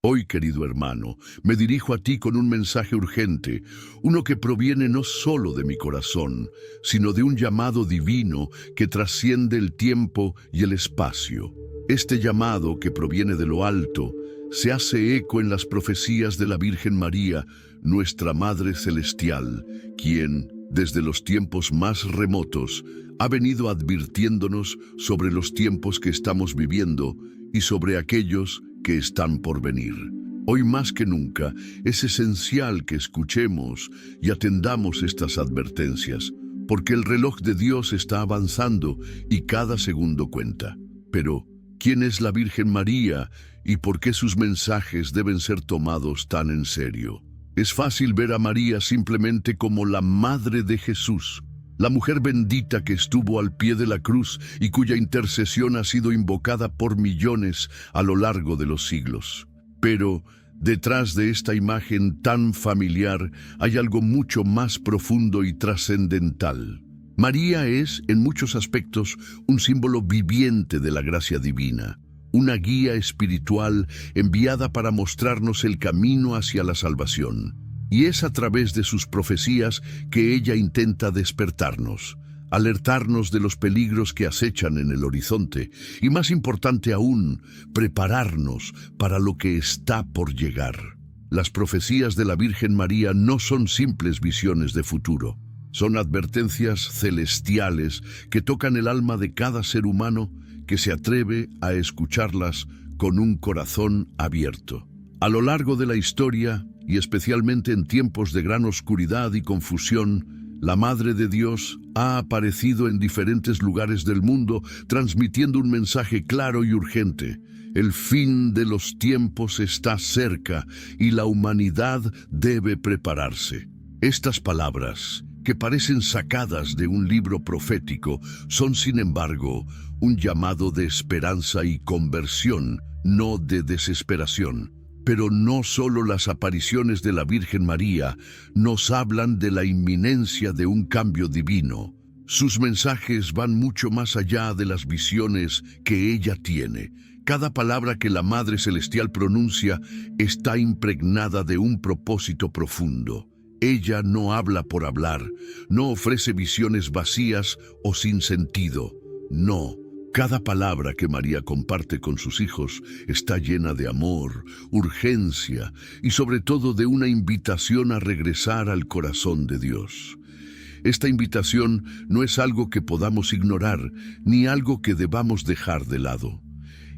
Hoy, querido hermano, me dirijo a ti con un mensaje urgente, uno que proviene no solo de mi corazón, sino de un llamado divino que trasciende el tiempo y el espacio. Este llamado, que proviene de lo alto, se hace eco en las profecías de la Virgen María, nuestra Madre Celestial, quien, desde los tiempos más remotos, ha venido advirtiéndonos sobre los tiempos que estamos viviendo y sobre aquellos que están por venir. Hoy más que nunca es esencial que escuchemos y atendamos estas advertencias, porque el reloj de Dios está avanzando y cada segundo cuenta. Pero, ¿quién es la Virgen María y por qué sus mensajes deben ser tomados tan en serio? Es fácil ver a María simplemente como la Madre de Jesús, la mujer bendita que estuvo al pie de la cruz y cuya intercesión ha sido invocada por millones a lo largo de los siglos. Pero detrás de esta imagen tan familiar hay algo mucho más profundo y trascendental. María es, en muchos aspectos, un símbolo viviente de la gracia divina, una guía espiritual enviada para mostrarnos el camino hacia la salvación. Y es a través de sus profecías que ella intenta despertarnos, alertarnos de los peligros que acechan en el horizonte y, más importante aún, prepararnos para lo que está por llegar. Las profecías de la Virgen María no son simples visiones de futuro, son advertencias celestiales que tocan el alma de cada ser humano que se atreve a escucharlas con un corazón abierto. A lo largo de la historia, y especialmente en tiempos de gran oscuridad y confusión, la Madre de Dios ha aparecido en diferentes lugares del mundo, transmitiendo un mensaje claro y urgente. El fin de los tiempos está cerca y la humanidad debe prepararse. Estas palabras, que parecen sacadas de un libro profético, son sin embargo un llamado de esperanza y conversión, no de desesperación. Pero no solo las apariciones de la Virgen María nos hablan de la inminencia de un cambio divino. Sus mensajes van mucho más allá de las visiones que ella tiene. Cada palabra que la Madre Celestial pronuncia está impregnada de un propósito profundo. Ella no habla por hablar, no ofrece visiones vacías o sin sentido. No. Cada palabra que María comparte con sus hijos está llena de amor, urgencia y sobre todo de una invitación a regresar al corazón de Dios. Esta invitación no es algo que podamos ignorar, ni algo que debamos dejar de lado.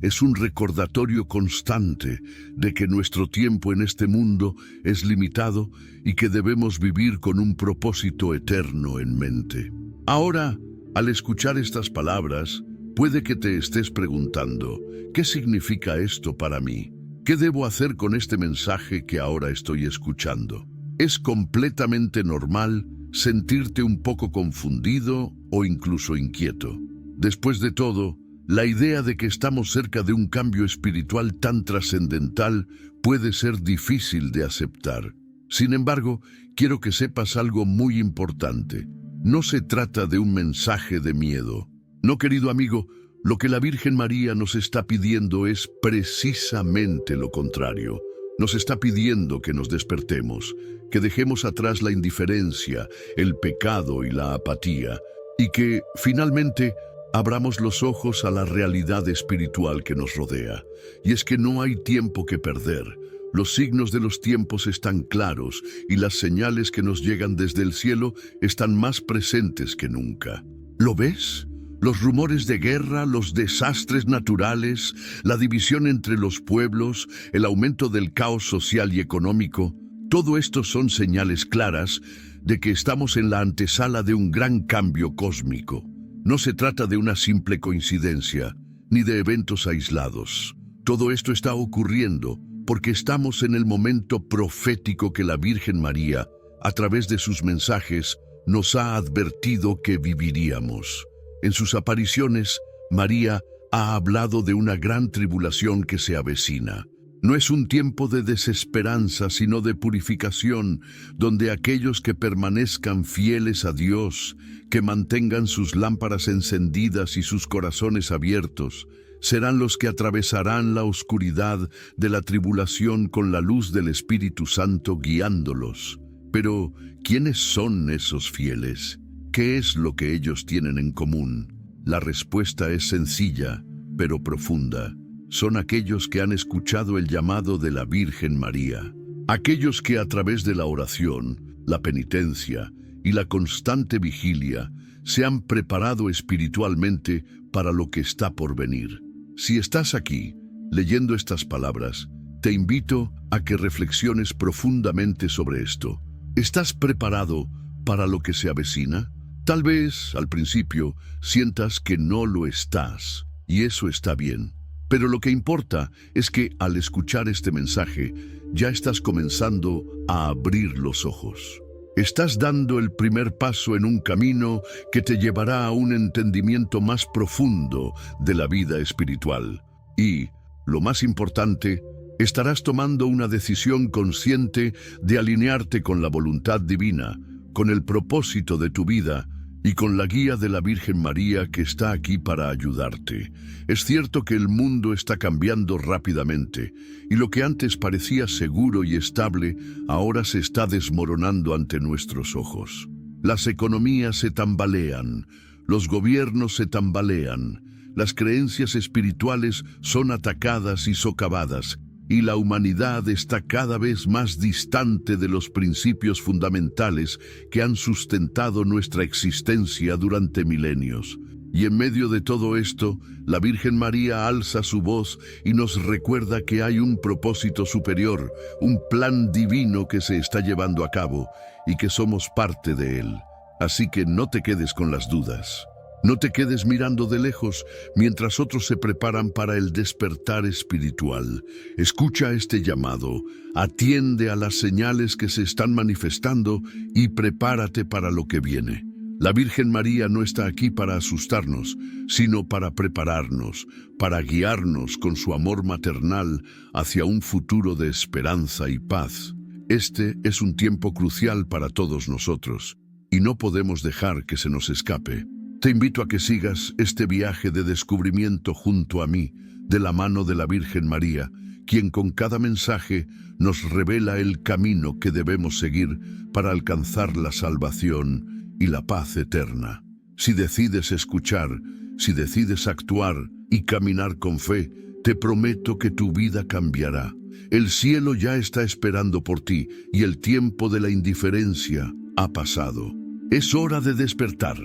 Es un recordatorio constante de que nuestro tiempo en este mundo es limitado y que debemos vivir con un propósito eterno en mente. Ahora, al escuchar estas palabras, puede que te estés preguntando, ¿qué significa esto para mí? ¿Qué debo hacer con este mensaje que ahora estoy escuchando? Es completamente normal sentirte un poco confundido o incluso inquieto. Después de todo, la idea de que estamos cerca de un cambio espiritual tan trascendental puede ser difícil de aceptar. Sin embargo, quiero que sepas algo muy importante. No se trata de un mensaje de miedo. No, querido amigo, lo que la Virgen María nos está pidiendo es precisamente lo contrario. Nos está pidiendo que nos despertemos, que dejemos atrás la indiferencia, el pecado y la apatía, y que, finalmente, abramos los ojos a la realidad espiritual que nos rodea. Y es que no hay tiempo que perder. Los signos de los tiempos están claros y las señales que nos llegan desde el cielo están más presentes que nunca. ¿Lo ves? Los rumores de guerra, los desastres naturales, la división entre los pueblos, el aumento del caos social y económico, todo esto son señales claras de que estamos en la antesala de un gran cambio cósmico. No se trata de una simple coincidencia, ni de eventos aislados. Todo esto está ocurriendo porque estamos en el momento profético que la Virgen María, a través de sus mensajes, nos ha advertido que viviríamos. En sus apariciones, María ha hablado de una gran tribulación que se avecina. No es un tiempo de desesperanza, sino de purificación, donde aquellos que permanezcan fieles a Dios, que mantengan sus lámparas encendidas y sus corazones abiertos, serán los que atravesarán la oscuridad de la tribulación con la luz del Espíritu Santo guiándolos. Pero, ¿quiénes son esos fieles? ¿Qué es lo que ellos tienen en común? La respuesta es sencilla, pero profunda. Son aquellos que han escuchado el llamado de la Virgen María. Aquellos que a través de la oración, la penitencia y la constante vigilia se han preparado espiritualmente para lo que está por venir. Si estás aquí, leyendo estas palabras, te invito a que reflexiones profundamente sobre esto. ¿Estás preparado para lo que se avecina? Tal vez, al principio, sientas que no lo estás, y eso está bien. Pero lo que importa es que al escuchar este mensaje, ya estás comenzando a abrir los ojos. Estás dando el primer paso en un camino que te llevará a un entendimiento más profundo de la vida espiritual. Y, lo más importante, estarás tomando una decisión consciente de alinearte con la voluntad divina, con el propósito de tu vida y con la guía de la Virgen María que está aquí para ayudarte. Es cierto que el mundo está cambiando rápidamente y lo que antes parecía seguro y estable ahora se está desmoronando ante nuestros ojos. Las economías se tambalean, los gobiernos se tambalean, las creencias espirituales son atacadas y socavadas, y la humanidad está cada vez más distante de los principios fundamentales que han sustentado nuestra existencia durante milenios. Y en medio de todo esto, la Virgen María alza su voz y nos recuerda que hay un propósito superior, un plan divino que se está llevando a cabo y que somos parte de él. Así que no te quedes con las dudas. No te quedes mirando de lejos mientras otros se preparan para el despertar espiritual. Escucha este llamado, atiende a las señales que se están manifestando y prepárate para lo que viene. La Virgen María no está aquí para asustarnos, sino para prepararnos, para guiarnos con su amor maternal hacia un futuro de esperanza y paz. Este es un tiempo crucial para todos nosotros, y no podemos dejar que se nos escape. Te invito a que sigas este viaje de descubrimiento junto a mí, de la mano de la Virgen María, quien con cada mensaje nos revela el camino que debemos seguir para alcanzar la salvación y la paz eterna. Si decides escuchar, si decides actuar y caminar con fe, te prometo que tu vida cambiará. El cielo ya está esperando por ti y el tiempo de la indiferencia ha pasado. Es hora de despertar.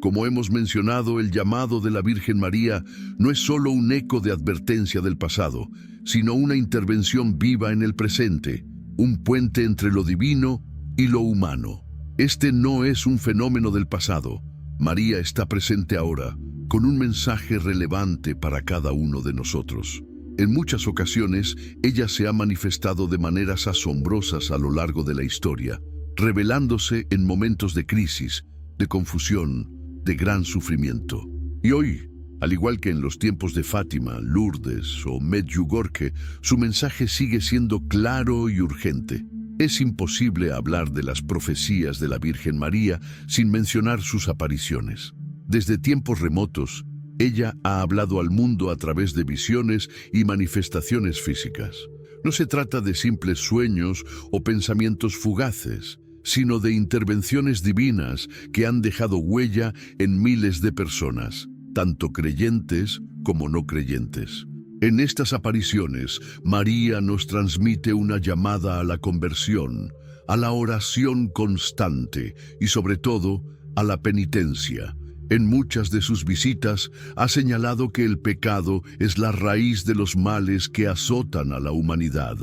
Como hemos mencionado, el llamado de la Virgen María no es solo un eco de advertencia del pasado, sino una intervención viva en el presente, un puente entre lo divino y lo humano. Este no es un fenómeno del pasado. María está presente ahora, con un mensaje relevante para cada uno de nosotros. En muchas ocasiones, ella se ha manifestado de maneras asombrosas a lo largo de la historia, revelándose en momentos de crisis, de confusión, de gran sufrimiento. Y hoy, al igual que en los tiempos de Fátima, Lourdes o Medjugorje, su mensaje sigue siendo claro y urgente. Es imposible hablar de las profecías de la Virgen María sin mencionar sus apariciones. Desde tiempos remotos, ella ha hablado al mundo a través de visiones y manifestaciones físicas. No se trata de simples sueños o pensamientos fugaces, sino de intervenciones divinas que han dejado huella en miles de personas, tanto creyentes como no creyentes. En estas apariciones, María nos transmite una llamada a la conversión, a la oración constante y sobre todo a la penitencia. En muchas de sus visitas ha señalado que el pecado es la raíz de los males que azotan a la humanidad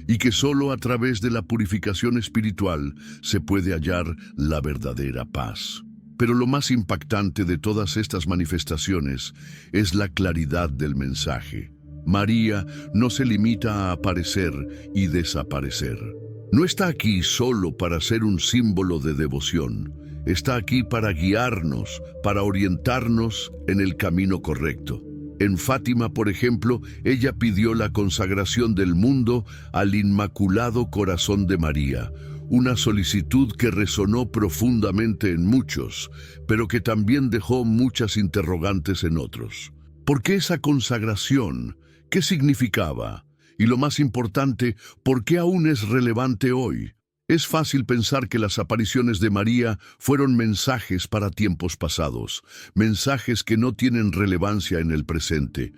y que solo a través de la purificación espiritual se puede hallar la verdadera paz. Pero lo más impactante de todas estas manifestaciones es la claridad del mensaje. María no se limita a aparecer y desaparecer. No está aquí solo para ser un símbolo de devoción. Está aquí para guiarnos, para orientarnos en el camino correcto. En Fátima, por ejemplo, ella pidió la consagración del mundo al Inmaculado Corazón de María, una solicitud que resonó profundamente en muchos, pero que también dejó muchas interrogantes en otros. ¿Por qué esa consagración? ¿Qué significaba? Y lo más importante, ¿por qué aún es relevante hoy? Es fácil pensar que las apariciones de María fueron mensajes para tiempos pasados, mensajes que no tienen relevancia en el presente.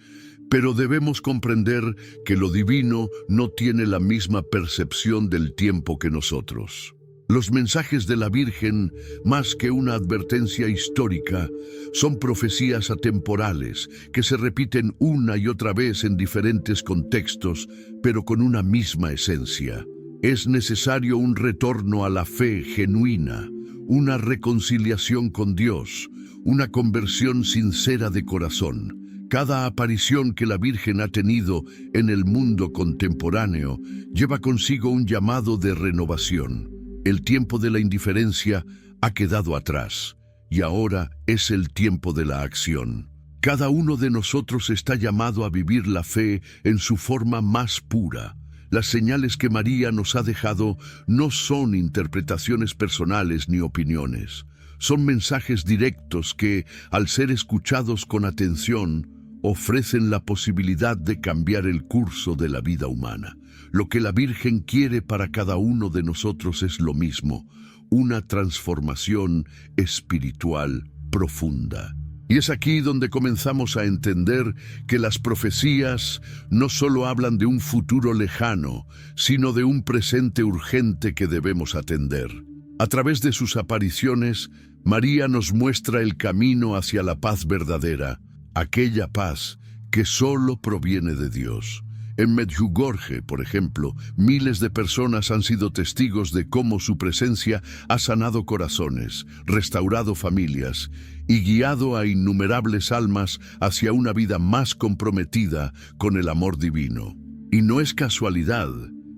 Pero debemos comprender que lo divino no tiene la misma percepción del tiempo que nosotros. Los mensajes de la Virgen, más que una advertencia histórica, son profecías atemporales que se repiten una y otra vez en diferentes contextos, pero con una misma esencia. Es necesario un retorno a la fe genuina, una reconciliación con Dios, una conversión sincera de corazón. Cada aparición que la Virgen ha tenido en el mundo contemporáneo lleva consigo un llamado de renovación. El tiempo de la indiferencia ha quedado atrás y ahora es el tiempo de la acción. Cada uno de nosotros está llamado a vivir la fe en su forma más pura. Las señales que María nos ha dejado no son interpretaciones personales ni opiniones. Son mensajes directos que, al ser escuchados con atención, ofrecen la posibilidad de cambiar el curso de la vida humana. Lo que la Virgen quiere para cada uno de nosotros es lo mismo, una transformación espiritual profunda. Y es aquí donde comenzamos a entender que las profecías no solo hablan de un futuro lejano, sino de un presente urgente que debemos atender. A través de sus apariciones, María nos muestra el camino hacia la paz verdadera, aquella paz que solo proviene de Dios. En Medjugorje, por ejemplo, miles de personas han sido testigos de cómo su presencia ha sanado corazones, restaurado familias y guiado a innumerables almas hacia una vida más comprometida con el amor divino. Y no es casualidad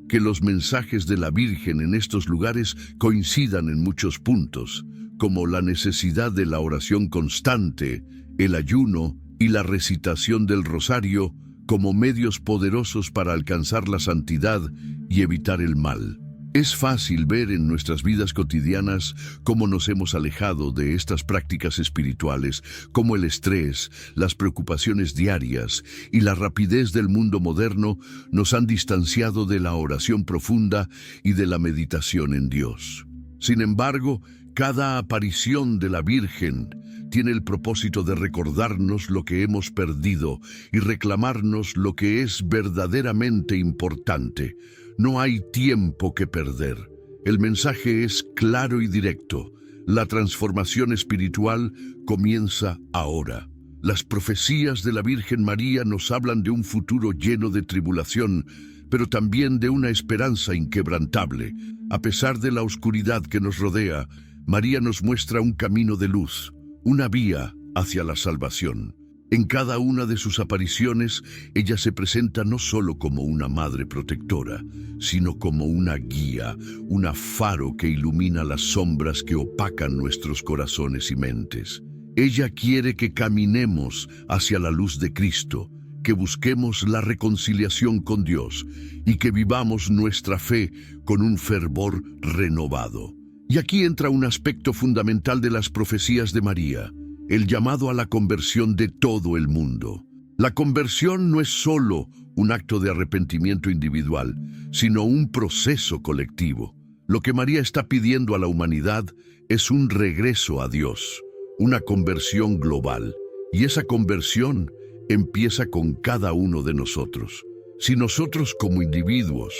que los mensajes de la Virgen en estos lugares coincidan en muchos puntos, como la necesidad de la oración constante, el ayuno y la recitación del rosario como medios poderosos para alcanzar la santidad y evitar el mal. Es fácil ver en nuestras vidas cotidianas cómo nos hemos alejado de estas prácticas espirituales, cómo el estrés, las preocupaciones diarias y la rapidez del mundo moderno nos han distanciado de la oración profunda y de la meditación en Dios. Sin embargo, cada aparición de la Virgen tiene el propósito de recordarnos lo que hemos perdido y reclamarnos lo que es verdaderamente importante. No hay tiempo que perder. El mensaje es claro y directo. La transformación espiritual comienza ahora. Las profecías de la Virgen María nos hablan de un futuro lleno de tribulación, pero también de una esperanza inquebrantable. A pesar de la oscuridad que nos rodea, María nos muestra un camino de luz, una vía hacia la salvación. En cada una de sus apariciones, ella se presenta no solo como una madre protectora, sino como una guía, un faro que ilumina las sombras que opacan nuestros corazones y mentes. Ella quiere que caminemos hacia la luz de Cristo, que busquemos la reconciliación con Dios y que vivamos nuestra fe con un fervor renovado. Y aquí entra un aspecto fundamental de las profecías de María, el llamado a la conversión de todo el mundo. La conversión no es solo un acto de arrepentimiento individual, sino un proceso colectivo. Lo que María está pidiendo a la humanidad es un regreso a Dios, una conversión global. Y esa conversión empieza con cada uno de nosotros. Si nosotros como individuos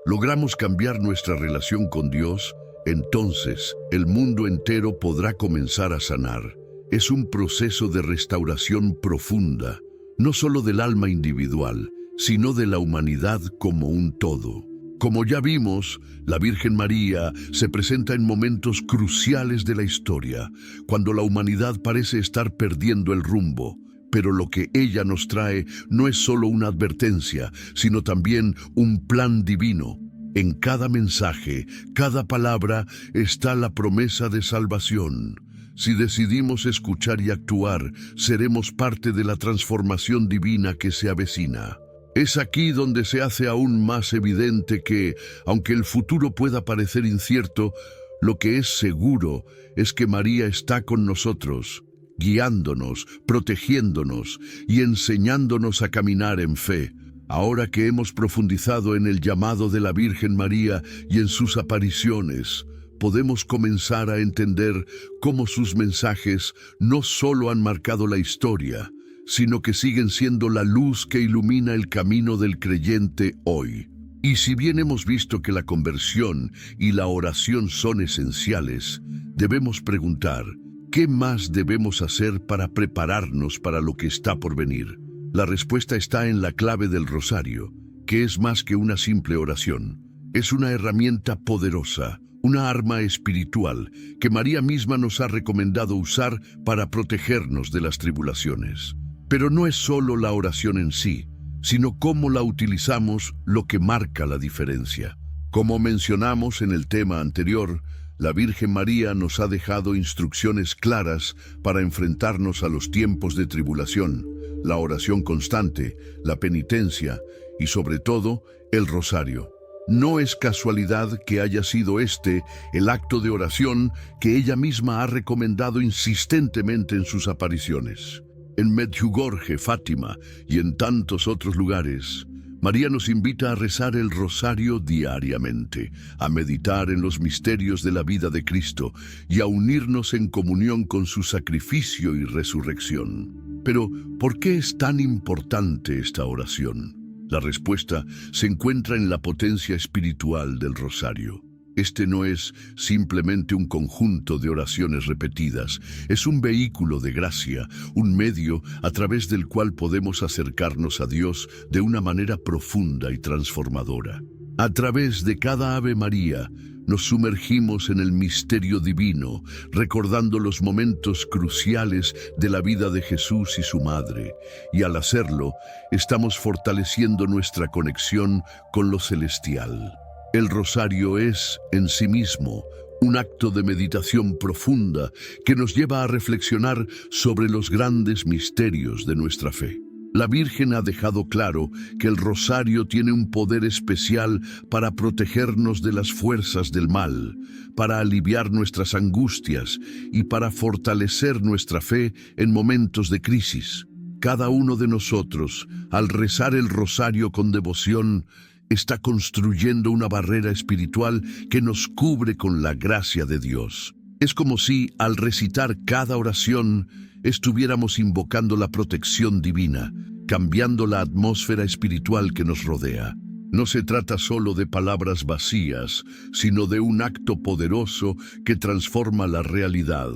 logramos cambiar nuestra relación con Dios, entonces el mundo entero podrá comenzar a sanar. Es un proceso de restauración profunda, no solo del alma individual, sino de la humanidad como un todo. Como ya vimos, la Virgen María se presenta en momentos cruciales de la historia, cuando la humanidad parece estar perdiendo el rumbo. Pero lo que ella nos trae no es solo una advertencia, sino también un plan divino. En cada mensaje, cada palabra, está la promesa de salvación. Si decidimos escuchar y actuar, seremos parte de la transformación divina que se avecina. Es aquí donde se hace aún más evidente que, aunque el futuro pueda parecer incierto, lo que es seguro es que María está con nosotros, guiándonos, protegiéndonos y enseñándonos a caminar en fe. Ahora que hemos profundizado en el llamado de la Virgen María y en sus apariciones, podemos comenzar a entender cómo sus mensajes no solo han marcado la historia, sino que siguen siendo la luz que ilumina el camino del creyente hoy. Y si bien hemos visto que la conversión y la oración son esenciales, debemos preguntar, ¿qué más debemos hacer para prepararnos para lo que está por venir? La respuesta está en la clave del rosario, que es más que una simple oración. Es una herramienta poderosa, una arma espiritual que María misma nos ha recomendado usar para protegernos de las tribulaciones. Pero no es solo la oración en sí, sino cómo la utilizamos lo que marca la diferencia. Como mencionamos en el tema anterior, la Virgen María nos ha dejado instrucciones claras para enfrentarnos a los tiempos de tribulación, la oración constante, la penitencia y sobre todo el rosario. No es casualidad que haya sido este el acto de oración que ella misma ha recomendado insistentemente en sus apariciones. En Medjugorje, Fátima y en tantos otros lugares, María nos invita a rezar el rosario diariamente, a meditar en los misterios de la vida de Cristo y a unirnos en comunión con su sacrificio y resurrección. Pero, ¿por qué es tan importante esta oración? La respuesta se encuentra en la potencia espiritual del rosario. Este no es simplemente un conjunto de oraciones repetidas, es un vehículo de gracia, un medio a través del cual podemos acercarnos a Dios de una manera profunda y transformadora. A través de cada Ave María, nos sumergimos en el misterio divino, recordando los momentos cruciales de la vida de Jesús y su madre, y al hacerlo, estamos fortaleciendo nuestra conexión con lo celestial. El rosario es, en sí mismo, un acto de meditación profunda que nos lleva a reflexionar sobre los grandes misterios de nuestra fe. La Virgen ha dejado claro que el rosario tiene un poder especial para protegernos de las fuerzas del mal, para aliviar nuestras angustias y para fortalecer nuestra fe en momentos de crisis. Cada uno de nosotros, al rezar el rosario con devoción, está construyendo una barrera espiritual que nos cubre con la gracia de Dios. Es como si, al recitar cada oración, estuviéramos invocando la protección divina, cambiando la atmósfera espiritual que nos rodea. No se trata solo de palabras vacías, sino de un acto poderoso que transforma la realidad.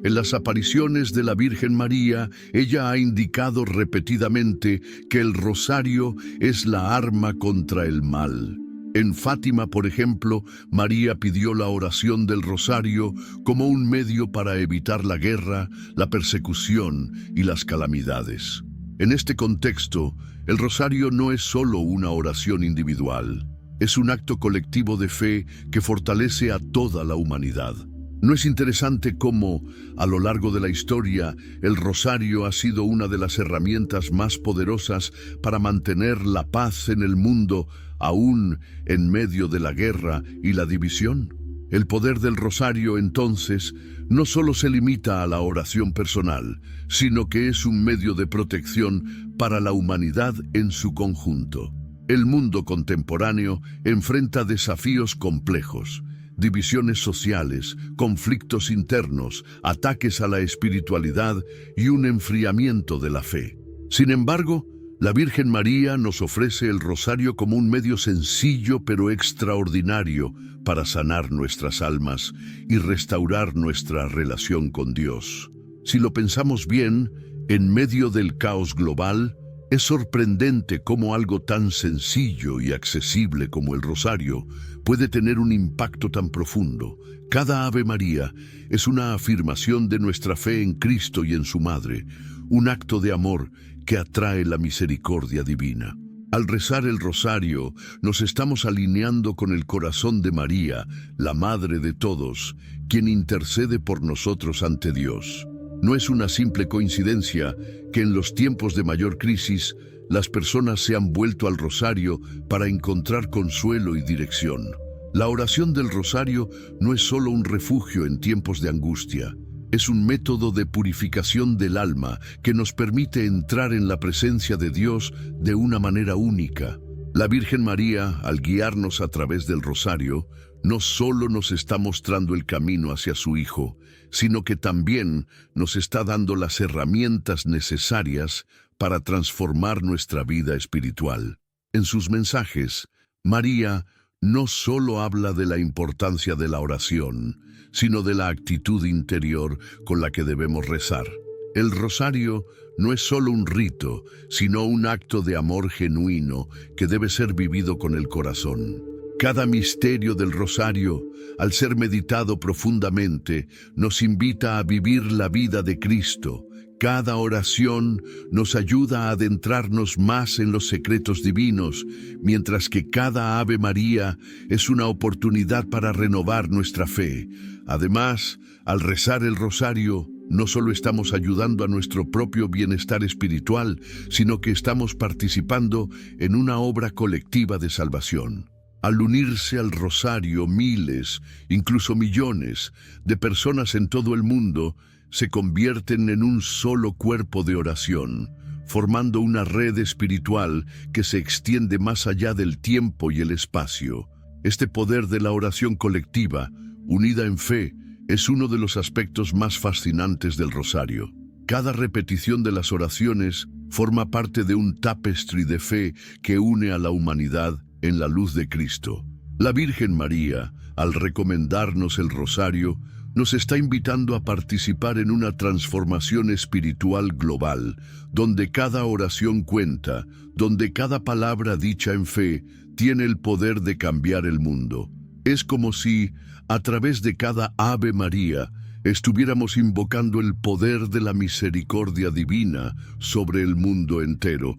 En las apariciones de la Virgen María, ella ha indicado repetidamente que el rosario es la arma contra el mal. En Fátima, por ejemplo, María pidió la oración del rosario como un medio para evitar la guerra, la persecución y las calamidades. En este contexto, el rosario no es solo una oración individual, es un acto colectivo de fe que fortalece a toda la humanidad. ¿No es interesante cómo, a lo largo de la historia, el rosario ha sido una de las herramientas más poderosas para mantener la paz en el mundo, aún en medio de la guerra y la división? El poder del rosario, entonces, no solo se limita a la oración personal, sino que es un medio de protección para la humanidad en su conjunto. El mundo contemporáneo enfrenta desafíos complejos: divisiones sociales, conflictos internos, ataques a la espiritualidad y un enfriamiento de la fe. Sin embargo, la Virgen María nos ofrece el rosario como un medio sencillo pero extraordinario para sanar nuestras almas y restaurar nuestra relación con Dios. Si lo pensamos bien, en medio del caos global, es sorprendente cómo algo tan sencillo y accesible como el rosario puede tener un impacto tan profundo. Cada Ave María es una afirmación de nuestra fe en Cristo y en su Madre, un acto de amor que atrae la misericordia divina. Al rezar el rosario, nos estamos alineando con el corazón de María, la Madre de todos, quien intercede por nosotros ante Dios. No es una simple coincidencia que en los tiempos de mayor crisis, las personas se han vuelto al rosario para encontrar consuelo y dirección. La oración del rosario no es solo un refugio en tiempos de angustia, Es un método de purificación del alma que nos permite entrar en la presencia de Dios de una manera única. La Virgen María, al guiarnos a través del rosario, no solo nos está mostrando el camino hacia su Hijo, sino que también nos está dando las herramientas necesarias para transformar nuestra vida espiritual. En sus mensajes, María no solo habla de la importancia de la oración, sino de la actitud interior con la que debemos rezar. El rosario no es solo un rito, sino un acto de amor genuino que debe ser vivido con el corazón. Cada misterio del rosario, al ser meditado profundamente, nos invita a vivir la vida de Cristo. Cada oración nos ayuda a adentrarnos más en los secretos divinos, mientras que cada Ave María es una oportunidad para renovar nuestra fe. Además, al rezar el rosario, no solo estamos ayudando a nuestro propio bienestar espiritual, sino que estamos participando en una obra colectiva de salvación. Al unirse al rosario, miles, incluso millones, de personas en todo el mundo se convierten en un solo cuerpo de oración, formando una red espiritual que se extiende más allá del tiempo y el espacio. Este poder de la oración colectiva, unida en fe, es uno de los aspectos más fascinantes del rosario. Cada repetición de las oraciones forma parte de un tapestry de fe que une a la humanidad en la luz de Cristo. La Virgen María, al recomendarnos el rosario, nos está invitando a participar en una transformación espiritual global, donde cada oración cuenta, donde cada palabra dicha en fe tiene el poder de cambiar el mundo. Es como si, a través de cada Ave María, estuviéramos invocando el poder de la misericordia divina sobre el mundo entero.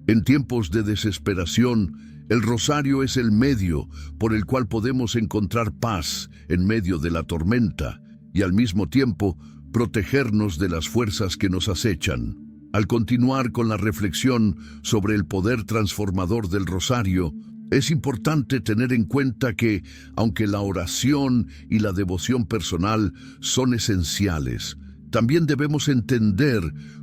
En tiempos de desesperación, el rosario es el medio por el cual podemos encontrar paz en medio de la tormenta y al mismo tiempo protegernos de las fuerzas que nos acechan. Al continuar con la reflexión sobre el poder transformador del rosario, es importante tener en cuenta que, aunque la oración y la devoción personal son esenciales, también debemos entender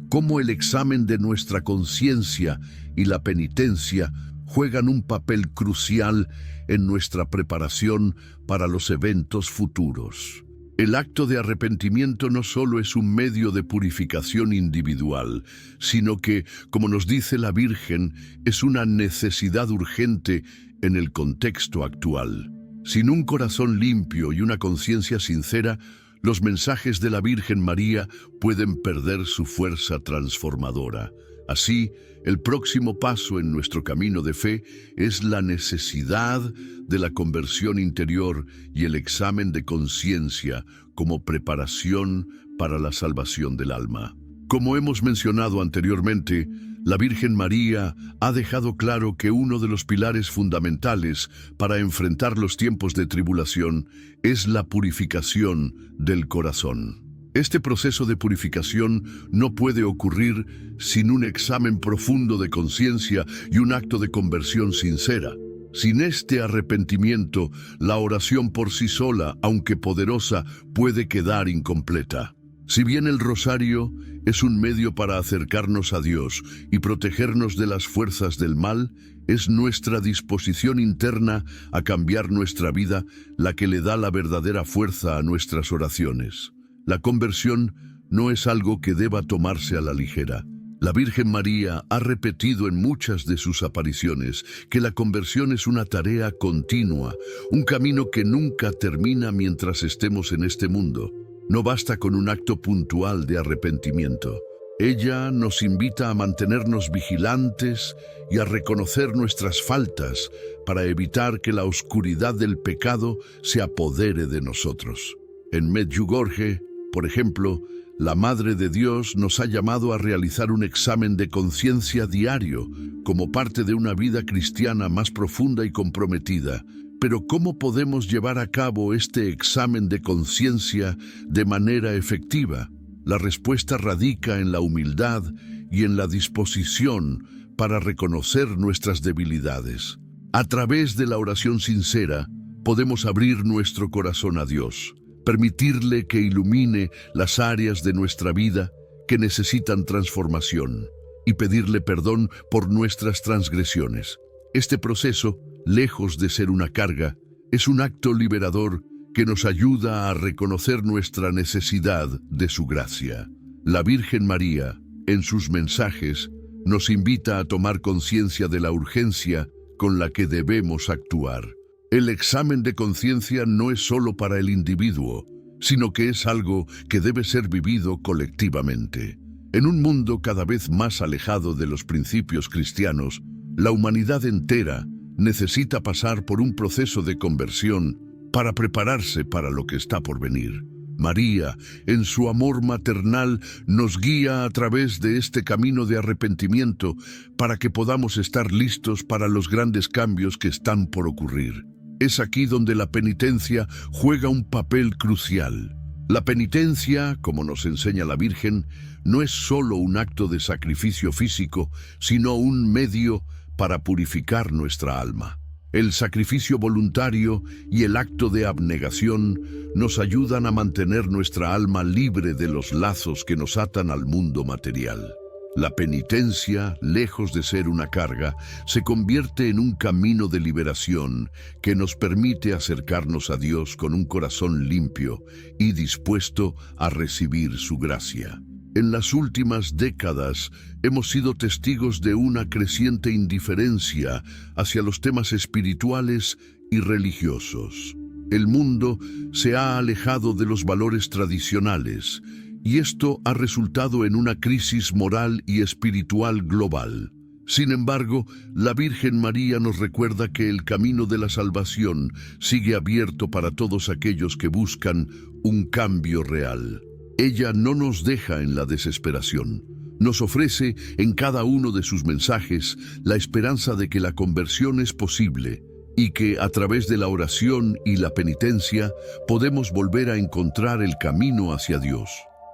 cómo el examen de nuestra conciencia y la penitencia juegan un papel crucial en nuestra preparación para los eventos futuros. El acto de arrepentimiento no solo es un medio de purificación individual, sino que, como nos dice la Virgen, es una necesidad urgente en el contexto actual. Sin un corazón limpio y una conciencia sincera, los mensajes de la Virgen María pueden perder su fuerza transformadora. Así, el próximo paso en nuestro camino de fe es la necesidad de la conversión interior y el examen de conciencia como preparación para la salvación del alma. Como hemos mencionado anteriormente, la Virgen María ha dejado claro que uno de los pilares fundamentales para enfrentar los tiempos de tribulación es la purificación del corazón. Este proceso de purificación no puede ocurrir sin un examen profundo de conciencia y un acto de conversión sincera. Sin este arrepentimiento, la oración por sí sola, aunque poderosa, puede quedar incompleta. Si bien el rosario es un medio para acercarnos a Dios y protegernos de las fuerzas del mal, es nuestra disposición interna a cambiar nuestra vida la que le da la verdadera fuerza a nuestras oraciones. La conversión no es algo que deba tomarse a la ligera. La Virgen María ha repetido en muchas de sus apariciones que la conversión es una tarea continua, un camino que nunca termina mientras estemos en este mundo. No basta con un acto puntual de arrepentimiento. Ella nos invita a mantenernos vigilantes y a reconocer nuestras faltas para evitar que la oscuridad del pecado se apodere de nosotros. En Medjugorje, por ejemplo, la Madre de Dios nos ha llamado a realizar un examen de conciencia diario como parte de una vida cristiana más profunda y comprometida. Pero ¿cómo podemos llevar a cabo este examen de conciencia de manera efectiva? La respuesta radica en la humildad y en la disposición para reconocer nuestras debilidades. A través de la oración sincera, podemos abrir nuestro corazón a Dios. permitirle que ilumine las áreas de nuestra vida que necesitan transformación y pedirle perdón por nuestras transgresiones. Este proceso, lejos de ser una carga, es un acto liberador que nos ayuda a reconocer nuestra necesidad de su gracia. La Virgen María, en sus mensajes, nos invita a tomar conciencia de la urgencia con la que debemos actuar. El examen de conciencia no es solo para el individuo, sino que es algo que debe ser vivido colectivamente. En un mundo cada vez más alejado de los principios cristianos, la humanidad entera necesita pasar por un proceso de conversión para prepararse para lo que está por venir. María, en su amor maternal, nos guía a través de este camino de arrepentimiento para que podamos estar listos para los grandes cambios que están por ocurrir. Es aquí donde la penitencia juega un papel crucial. La penitencia, como nos enseña la Virgen, no es solo un acto de sacrificio físico, sino un medio para purificar nuestra alma. El sacrificio voluntario y el acto de abnegación nos ayudan a mantener nuestra alma libre de los lazos que nos atan al mundo material. La penitencia, lejos de ser una carga, se convierte en un camino de liberación que nos permite acercarnos a Dios con un corazón limpio y dispuesto a recibir su gracia. En las últimas décadas hemos sido testigos de una creciente indiferencia hacia los temas espirituales y religiosos. El mundo se ha alejado de los valores tradicionales, y esto ha resultado en una crisis moral y espiritual global. Sin embargo, la Virgen María nos recuerda que el camino de la salvación sigue abierto para todos aquellos que buscan un cambio real. Ella no nos deja en la desesperación. Nos ofrece en cada uno de sus mensajes la esperanza de que la conversión es posible y que a través de la oración y la penitencia podemos volver a encontrar el camino hacia Dios.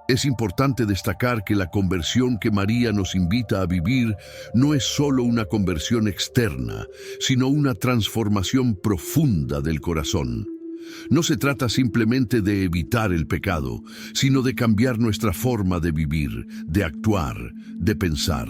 Es importante destacar que la conversión que María nos invita a vivir no es solo una conversión externa, sino una transformación profunda del corazón. No se trata simplemente de evitar el pecado, sino de cambiar nuestra forma de vivir, de actuar, de pensar.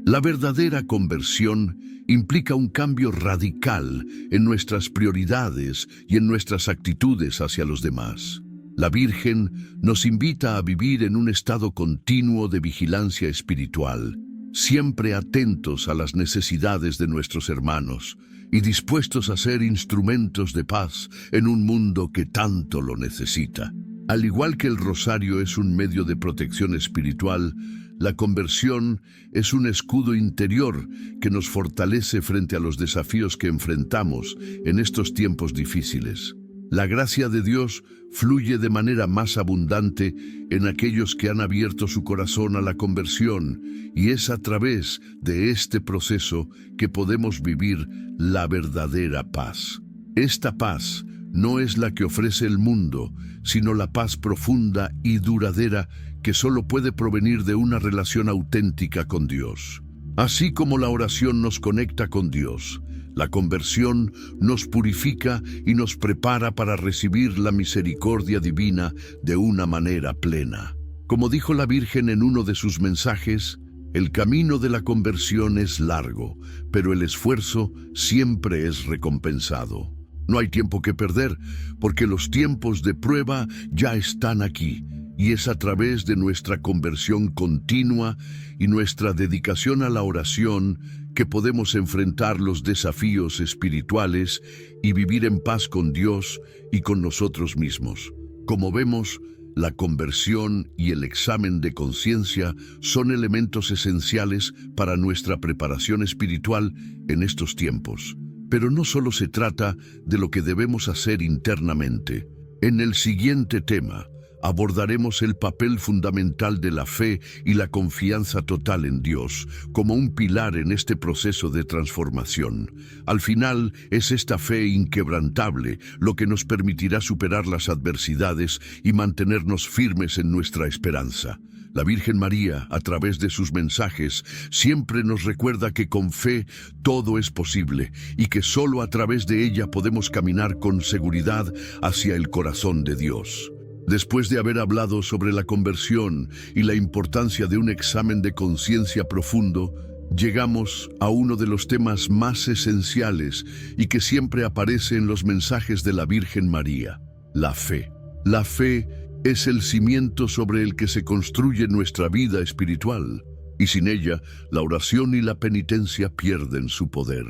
La verdadera conversión implica un cambio radical en nuestras prioridades y en nuestras actitudes hacia los demás. La Virgen nos invita a vivir en un estado continuo de vigilancia espiritual, siempre atentos a las necesidades de nuestros hermanos y dispuestos a ser instrumentos de paz en un mundo que tanto lo necesita. Al igual que el rosario es un medio de protección espiritual, la conversión es un escudo interior que nos fortalece frente a los desafíos que enfrentamos en estos tiempos difíciles. La gracia de Dios fluye de manera más abundante en aquellos que han abierto su corazón a la conversión, y es a través de este proceso que podemos vivir la verdadera paz. Esta paz no es la que ofrece el mundo, sino la paz profunda y duradera que solo puede provenir de una relación auténtica con Dios. Así como la oración nos conecta con Dios, la conversión nos purifica y nos prepara para recibir la misericordia divina de una manera plena. Como dijo la Virgen en uno de sus mensajes, el camino de la conversión es largo, pero el esfuerzo siempre es recompensado. No hay tiempo que perder, porque los tiempos de prueba ya están aquí, y es a través de nuestra conversión continua y nuestra dedicación a la oración que podemos enfrentar los desafíos espirituales y vivir en paz con Dios y con nosotros mismos. Como vemos, la conversión y el examen de conciencia son elementos esenciales para nuestra preparación espiritual en estos tiempos. Pero no solo se trata de lo que debemos hacer internamente. En el siguiente tema, abordaremos el papel fundamental de la fe y la confianza total en Dios como un pilar en este proceso de transformación. Al final, es esta fe inquebrantable lo que nos permitirá superar las adversidades y mantenernos firmes en nuestra esperanza. La Virgen María, a través de sus mensajes, siempre nos recuerda que con fe todo es posible y que solo a través de ella podemos caminar con seguridad hacia el corazón de Dios. Después de haber hablado sobre la conversión y la importancia de un examen de conciencia profundo, llegamos a uno de los temas más esenciales y que siempre aparece en los mensajes de la Virgen María: la fe. La fe es el cimiento sobre el que se construye nuestra vida espiritual, y sin ella, la oración y la penitencia pierden su poder.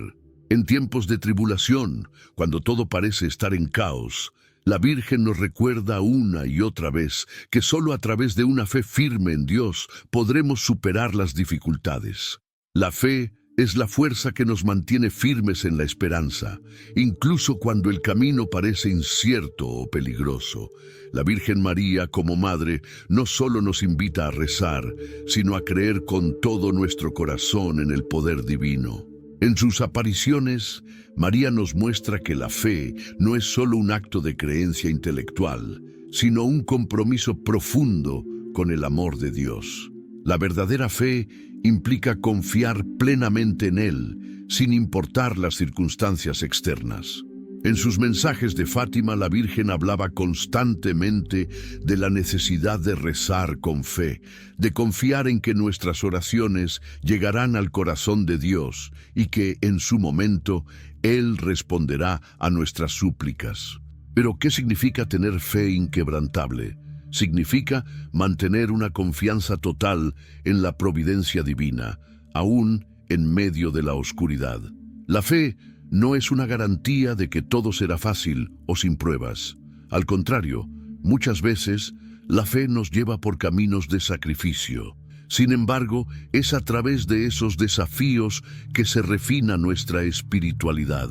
En tiempos de tribulación, cuando todo parece estar en caos, la Virgen nos recuerda una y otra vez que solo a través de una fe firme en Dios podremos superar las dificultades. La fe es la fuerza que nos mantiene firmes en la esperanza, incluso cuando el camino parece incierto o peligroso. La Virgen María, como madre, no solo nos invita a rezar, sino a creer con todo nuestro corazón en el poder divino. En sus apariciones, María nos muestra que la fe no es solo un acto de creencia intelectual, sino un compromiso profundo con el amor de Dios. La verdadera fe implica confiar plenamente en Él, sin importar las circunstancias externas. En sus mensajes de Fátima, la Virgen hablaba constantemente de la necesidad de rezar con fe, de confiar en que nuestras oraciones llegarán al corazón de Dios y que, en su momento, Él responderá a nuestras súplicas. Pero, ¿qué significa tener fe inquebrantable? Significa mantener una confianza total en la providencia divina, aún en medio de la oscuridad. La fe no es una garantía de que todo será fácil o sin pruebas. Al contrario, muchas veces la fe nos lleva por caminos de sacrificio. Sin embargo, es a través de esos desafíos que se refina nuestra espiritualidad.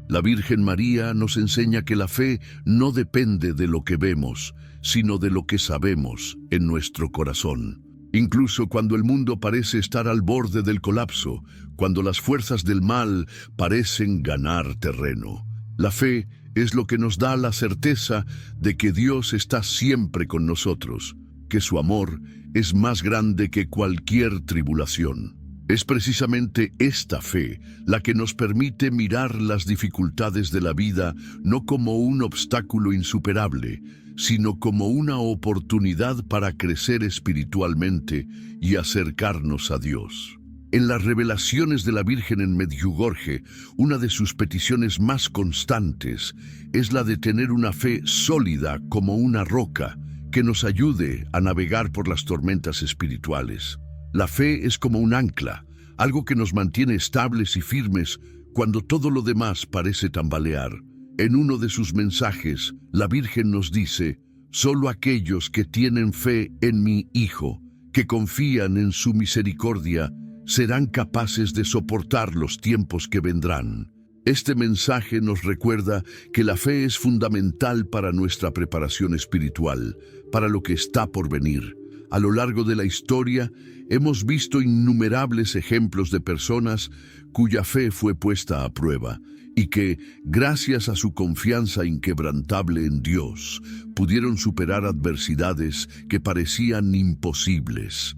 La Virgen María nos enseña que la fe no depende de lo que vemos, sino de lo que sabemos en nuestro corazón. Incluso cuando el mundo parece estar al borde del colapso, cuando las fuerzas del mal parecen ganar terreno, la fe es lo que nos da la certeza de que Dios está siempre con nosotros, que su amor es más grande que cualquier tribulación. Es precisamente esta fe la que nos permite mirar las dificultades de la vida no como un obstáculo insuperable, sino como una oportunidad para crecer espiritualmente y acercarnos a Dios. En las revelaciones de la Virgen en Medjugorje, una de sus peticiones más constantes es la de tener una fe sólida como una roca que nos ayude a navegar por las tormentas espirituales. La fe es como un ancla, algo que nos mantiene estables y firmes cuando todo lo demás parece tambalear. En uno de sus mensajes, la Virgen nos dice: «Solo aquellos que tienen fe en mi Hijo, que confían en su misericordia, serán capaces de soportar los tiempos que vendrán». Este mensaje nos recuerda que la fe es fundamental para nuestra preparación espiritual, para lo que está por venir. A lo largo de la historia, hemos visto innumerables ejemplos de personas cuya fe fue puesta a prueba y que, gracias a su confianza inquebrantable en Dios, pudieron superar adversidades que parecían imposibles.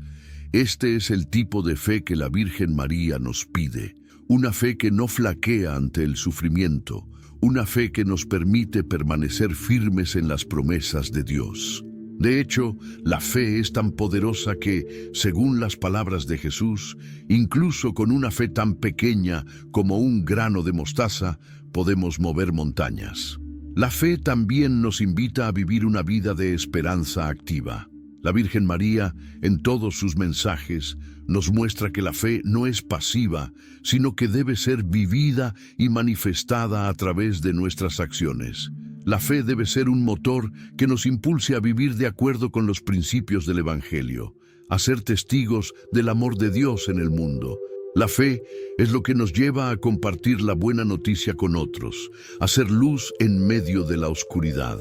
Este es el tipo de fe que la Virgen María nos pide, una fe que no flaquea ante el sufrimiento, una fe que nos permite permanecer firmes en las promesas de Dios. De hecho, la fe es tan poderosa que, según las palabras de Jesús, incluso con una fe tan pequeña como un grano de mostaza, podemos mover montañas. La fe también nos invita a vivir una vida de esperanza activa. La Virgen María, en todos sus mensajes, nos muestra que la fe no es pasiva, sino que debe ser vivida y manifestada a través de nuestras acciones. La fe debe ser un motor que nos impulse a vivir de acuerdo con los principios del Evangelio, a ser testigos del amor de Dios en el mundo. La fe es lo que nos lleva a compartir la buena noticia con otros, a ser luz en medio de la oscuridad.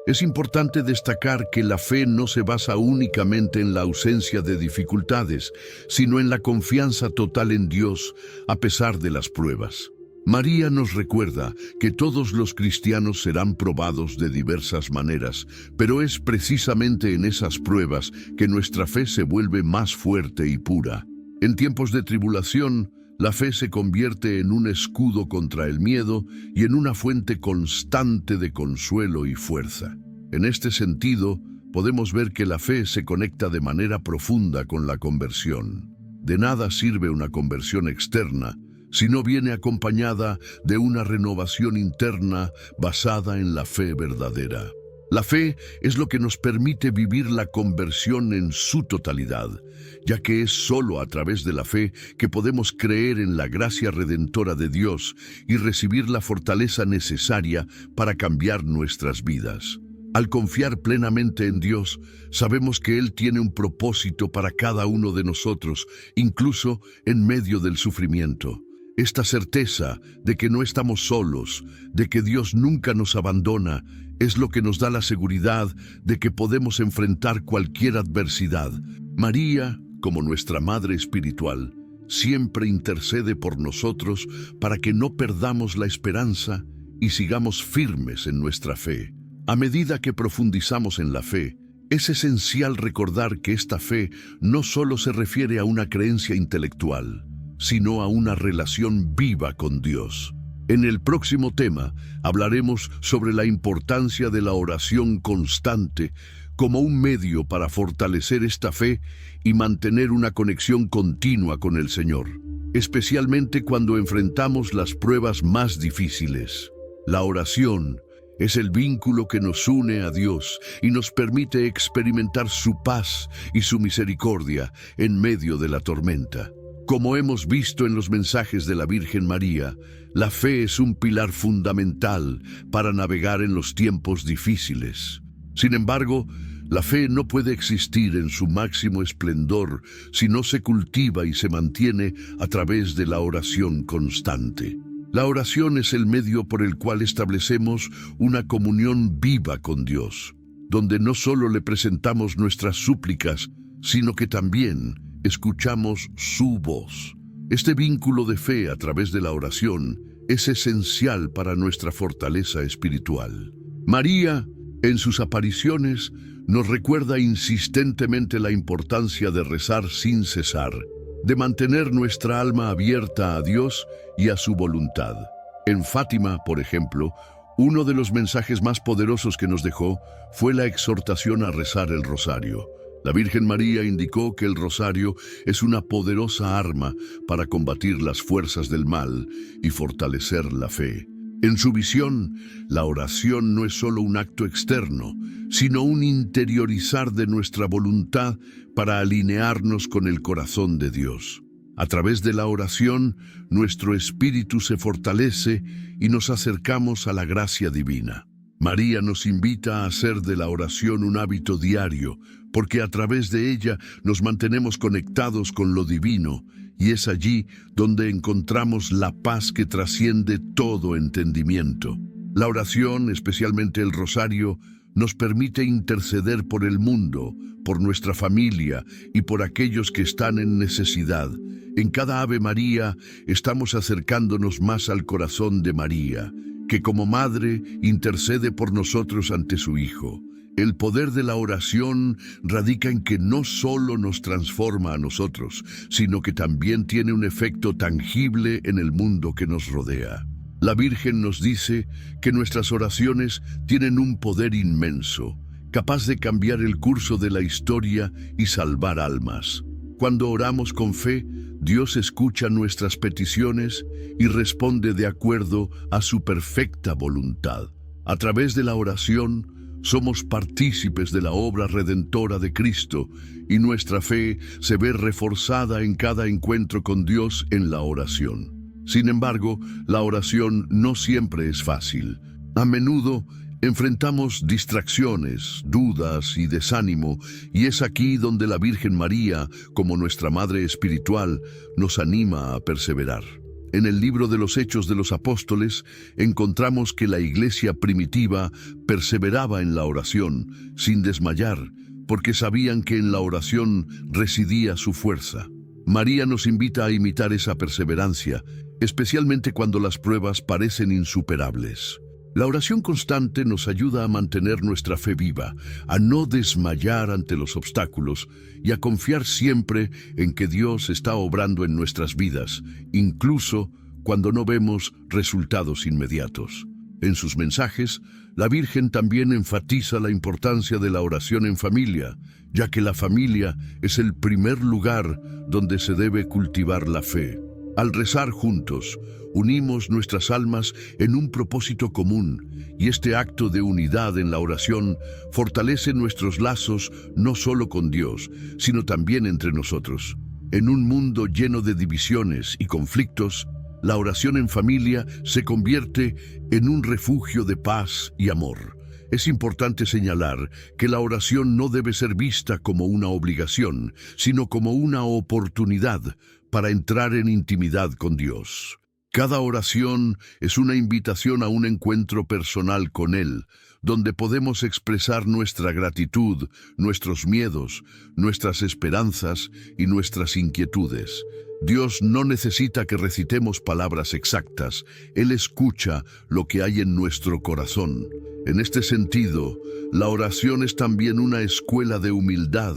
Es importante destacar que la fe no se basa únicamente en la ausencia de dificultades, sino en la confianza total en Dios a pesar de las pruebas. María nos recuerda que todos los cristianos serán probados de diversas maneras, pero es precisamente en esas pruebas que nuestra fe se vuelve más fuerte y pura. En tiempos de tribulación, la fe se convierte en un escudo contra el miedo y en una fuente constante de consuelo y fuerza. En este sentido, podemos ver que la fe se conecta de manera profunda con la conversión. De nada sirve una conversión externa si no viene acompañada de una renovación interna basada en la fe verdadera. La fe es lo que nos permite vivir la conversión en su totalidad, ya que es solo a través de la fe que podemos creer en la gracia redentora de Dios y recibir la fortaleza necesaria para cambiar nuestras vidas. Al confiar plenamente en Dios, sabemos que Él tiene un propósito para cada uno de nosotros, incluso en medio del sufrimiento. Esta certeza de que no estamos solos, de que Dios nunca nos abandona, es lo que nos da la seguridad de que podemos enfrentar cualquier adversidad. María, como nuestra Madre Espiritual, siempre intercede por nosotros para que no perdamos la esperanza y sigamos firmes en nuestra fe. A medida que profundizamos en la fe, es esencial recordar que esta fe no solo se refiere a una creencia intelectual, sino a una relación viva con Dios. En el próximo tema hablaremos sobre la importancia de la oración constante como un medio para fortalecer esta fe y mantener una conexión continua con el Señor, especialmente cuando enfrentamos las pruebas más difíciles. La oración es el vínculo que nos une a Dios y nos permite experimentar su paz y su misericordia en medio de la tormenta. Como hemos visto en los mensajes de la Virgen María, la fe es un pilar fundamental para navegar en los tiempos difíciles. Sin embargo, la fe no puede existir en su máximo esplendor si no se cultiva y se mantiene a través de la oración constante. La oración es el medio por el cual establecemos una comunión viva con Dios, donde no solo le presentamos nuestras súplicas, sino que también escuchamos su voz. Este vínculo de fe a través de la oración es esencial para nuestra fortaleza espiritual. María, en sus apariciones, nos recuerda insistentemente la importancia de rezar sin cesar, de mantener nuestra alma abierta a Dios y a su voluntad. En Fátima, por ejemplo, uno de los mensajes más poderosos que nos dejó fue la exhortación a rezar el rosario. La Virgen María indicó que el rosario es una poderosa arma para combatir las fuerzas del mal y fortalecer la fe. En su visión, la oración no es solo un acto externo, sino un interiorizar de nuestra voluntad para alinearnos con el corazón de Dios. A través de la oración, nuestro espíritu se fortalece y nos acercamos a la gracia divina. María nos invita a hacer de la oración un hábito diario, porque a través de ella nos mantenemos conectados con lo divino, y es allí donde encontramos la paz que trasciende todo entendimiento. La oración, especialmente el rosario, nos permite interceder por el mundo, por nuestra familia y por aquellos que están en necesidad. En cada Ave María estamos acercándonos más al corazón de María, que como madre intercede por nosotros ante su Hijo. El poder de la oración radica en que no solo nos transforma a nosotros, sino que también tiene un efecto tangible en el mundo que nos rodea. La Virgen nos dice que nuestras oraciones tienen un poder inmenso, capaz de cambiar el curso de la historia y salvar almas. Cuando oramos con fe, Dios escucha nuestras peticiones y responde de acuerdo a su perfecta voluntad. A través de la oración, somos partícipes de la obra redentora de Cristo y nuestra fe se ve reforzada en cada encuentro con Dios en la oración. Sin embargo, la oración no siempre es fácil. A menudo enfrentamos distracciones, dudas y desánimo, y es aquí donde la Virgen María, como nuestra Madre Espiritual, nos anima a perseverar. En el libro de los Hechos de los Apóstoles encontramos que la iglesia primitiva perseveraba en la oración, sin desmayar, porque sabían que en la oración residía su fuerza. María nos invita a imitar esa perseverancia, especialmente cuando las pruebas parecen insuperables. La oración constante nos ayuda a mantener nuestra fe viva, a no desmayar ante los obstáculos y a confiar siempre en que Dios está obrando en nuestras vidas, incluso cuando no vemos resultados inmediatos. En sus mensajes, la Virgen también enfatiza la importancia de la oración en familia, ya que la familia es el primer lugar donde se debe cultivar la fe. Al rezar juntos, unimos nuestras almas en un propósito común, y este acto de unidad en la oración fortalece nuestros lazos no solo con Dios, sino también entre nosotros. En un mundo lleno de divisiones y conflictos, la oración en familia se convierte en un refugio de paz y amor. Es importante señalar que la oración no debe ser vista como una obligación, sino como una oportunidad para entrar en intimidad con Dios. Cada oración es una invitación a un encuentro personal con Él, donde podemos expresar nuestra gratitud, nuestros miedos, nuestras esperanzas y nuestras inquietudes. Dios no necesita que recitemos palabras exactas, Él escucha lo que hay en nuestro corazón. En este sentido, la oración es también una escuela de humildad,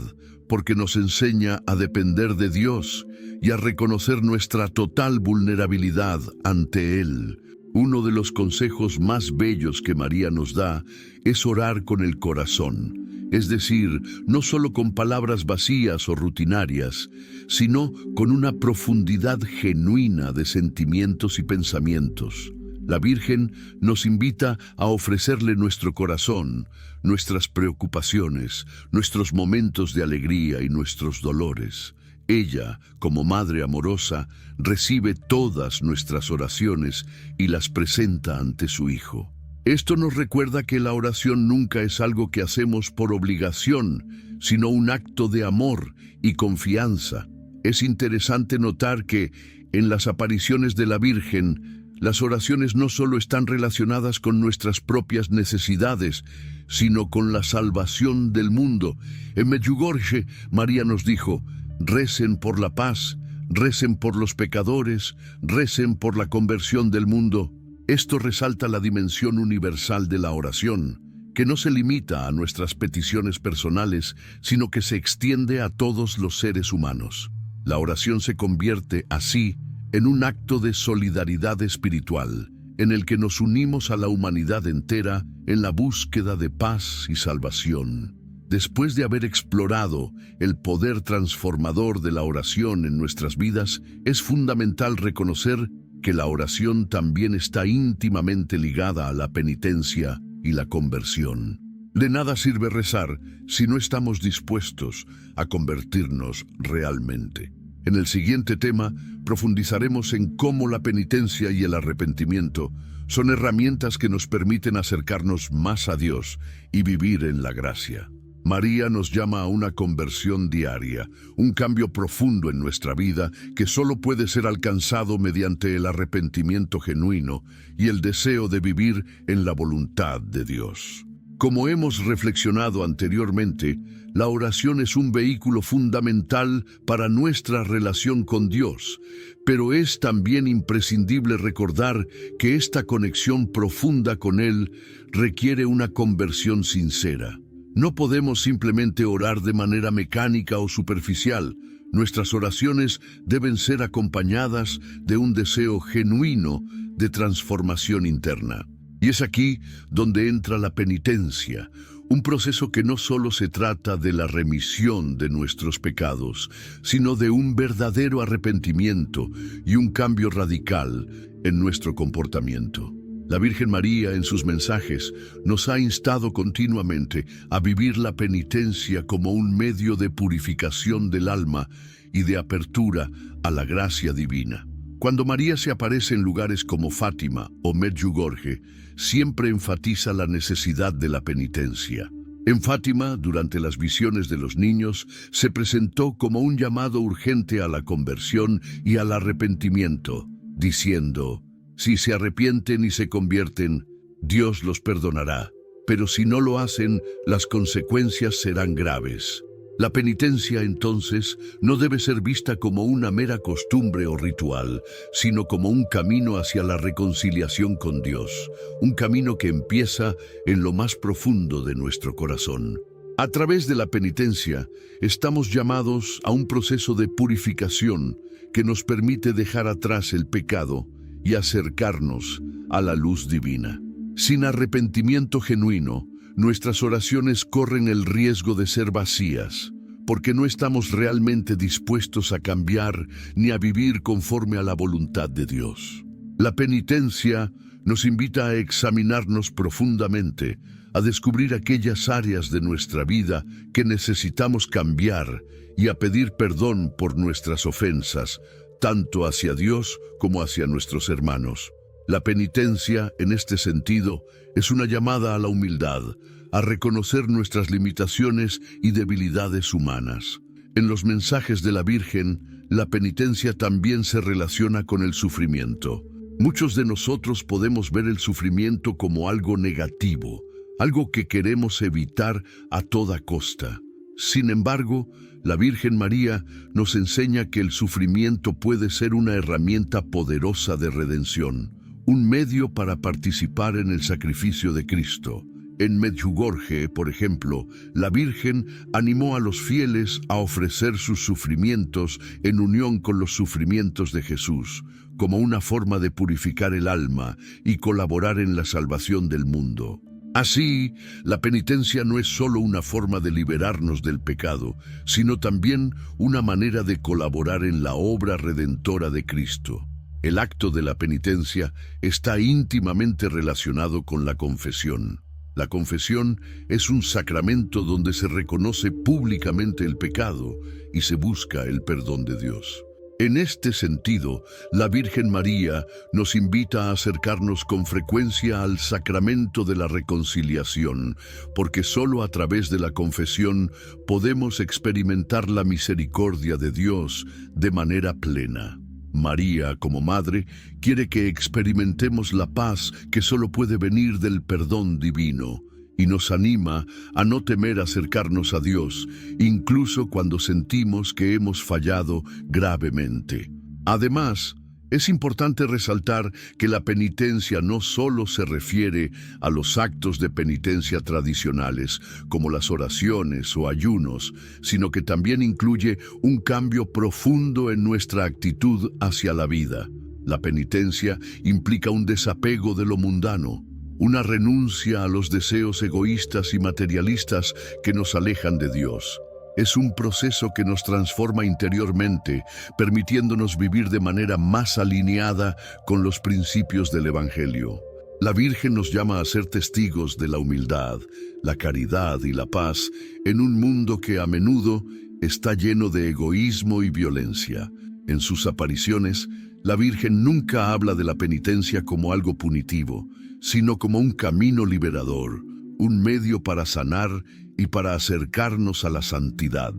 porque nos enseña a depender de Dios y a reconocer nuestra total vulnerabilidad ante Él. Uno de los consejos más bellos que María nos da es orar con el corazón, es decir, no solo con palabras vacías o rutinarias, sino con una profundidad genuina de sentimientos y pensamientos. La Virgen nos invita a ofrecerle nuestro corazón, nuestras preocupaciones, nuestros momentos de alegría y nuestros dolores. Ella, como Madre amorosa, recibe todas nuestras oraciones y las presenta ante su Hijo. Esto nos recuerda que la oración nunca es algo que hacemos por obligación, sino un acto de amor y confianza. Es interesante notar que, en las apariciones de la Virgen, las oraciones no solo están relacionadas con nuestras propias necesidades, sino con la salvación del mundo. En Medjugorje, María nos dijo: recen por la paz, recen por los pecadores, recen por la conversión del mundo. Esto resalta la dimensión universal de la oración, que no se limita a nuestras peticiones personales, sino que se extiende a todos los seres humanos. La oración se convierte, así, en un acto de solidaridad espiritual, en el que nos unimos a la humanidad entera en la búsqueda de paz y salvación. Después de haber explorado el poder transformador de la oración en nuestras vidas, es fundamental reconocer que la oración también está íntimamente ligada a la penitencia y la conversión. De nada sirve rezar si no estamos dispuestos a convertirnos realmente. En el siguiente tema, profundizaremos en cómo la penitencia y el arrepentimiento son herramientas que nos permiten acercarnos más a Dios y vivir en la gracia. María nos llama a una conversión diaria, un cambio profundo en nuestra vida que solo puede ser alcanzado mediante el arrepentimiento genuino y el deseo de vivir en la voluntad de Dios. Como hemos reflexionado anteriormente, la oración es un vehículo fundamental para nuestra relación con Dios, pero es también imprescindible recordar que esta conexión profunda con Él requiere una conversión sincera. No podemos simplemente orar de manera mecánica o superficial. Nuestras oraciones deben ser acompañadas de un deseo genuino de transformación interna. Y es aquí donde entra la penitencia, un proceso que no solo se trata de la remisión de nuestros pecados, sino de un verdadero arrepentimiento y un cambio radical en nuestro comportamiento. La Virgen María, en sus mensajes, nos ha instado continuamente a vivir la penitencia como un medio de purificación del alma y de apertura a la gracia divina. Cuando María se aparece en lugares como Fátima o Medjugorje, siempre enfatiza la necesidad de la penitencia. En Fátima, durante las visiones de los niños, se presentó como un llamado urgente a la conversión y al arrepentimiento, diciendo: si se arrepienten y se convierten, Dios los perdonará, pero si no lo hacen, las consecuencias serán graves. La penitencia, entonces, no debe ser vista como una mera costumbre o ritual, sino como un camino hacia la reconciliación con Dios, un camino que empieza en lo más profundo de nuestro corazón. A través de la penitencia, estamos llamados a un proceso de purificación que nos permite dejar atrás el pecado y acercarnos a la luz divina. Sin arrepentimiento genuino, nuestras oraciones corren el riesgo de ser vacías, porque no estamos realmente dispuestos a cambiar ni a vivir conforme a la voluntad de Dios. La penitencia nos invita a examinarnos profundamente, a descubrir aquellas áreas de nuestra vida que necesitamos cambiar y a pedir perdón por nuestras ofensas, tanto hacia Dios como hacia nuestros hermanos. La penitencia, en este sentido, es una llamada a la humildad, a reconocer nuestras limitaciones y debilidades humanas. En los mensajes de la Virgen, la penitencia también se relaciona con el sufrimiento. Muchos de nosotros podemos ver el sufrimiento como algo negativo, algo que queremos evitar a toda costa. Sin embargo, la Virgen María nos enseña que el sufrimiento puede ser una herramienta poderosa de redención, un medio para participar en el sacrificio de Cristo. En Medjugorje, por ejemplo, la Virgen animó a los fieles a ofrecer sus sufrimientos en unión con los sufrimientos de Jesús, como una forma de purificar el alma y colaborar en la salvación del mundo. Así, la penitencia no es solo una forma de liberarnos del pecado, sino también una manera de colaborar en la obra redentora de Cristo. El acto de la penitencia está íntimamente relacionado con la confesión. La confesión es un sacramento donde se reconoce públicamente el pecado y se busca el perdón de Dios. En este sentido, la Virgen María nos invita a acercarnos con frecuencia al sacramento de la reconciliación, porque solo a través de la confesión podemos experimentar la misericordia de Dios de manera plena. María, como madre, quiere que experimentemos la paz que solo puede venir del perdón divino, y nos anima a no temer acercarnos a Dios, incluso cuando sentimos que hemos fallado gravemente. Además, es importante resaltar que la penitencia no solo se refiere a los actos de penitencia tradicionales, como las oraciones o ayunos, sino que también incluye un cambio profundo en nuestra actitud hacia la vida. La penitencia implica un desapego de lo mundano, una renuncia a los deseos egoístas y materialistas que nos alejan de Dios. Es un proceso que nos transforma interiormente, permitiéndonos vivir de manera más alineada con los principios del Evangelio. La Virgen nos llama a ser testigos de la humildad, la caridad y la paz en un mundo que a menudo está lleno de egoísmo y violencia. En sus apariciones, la Virgen nunca habla de la penitencia como algo punitivo, sino como un camino liberador, un medio para sanar y para acercarnos a la santidad.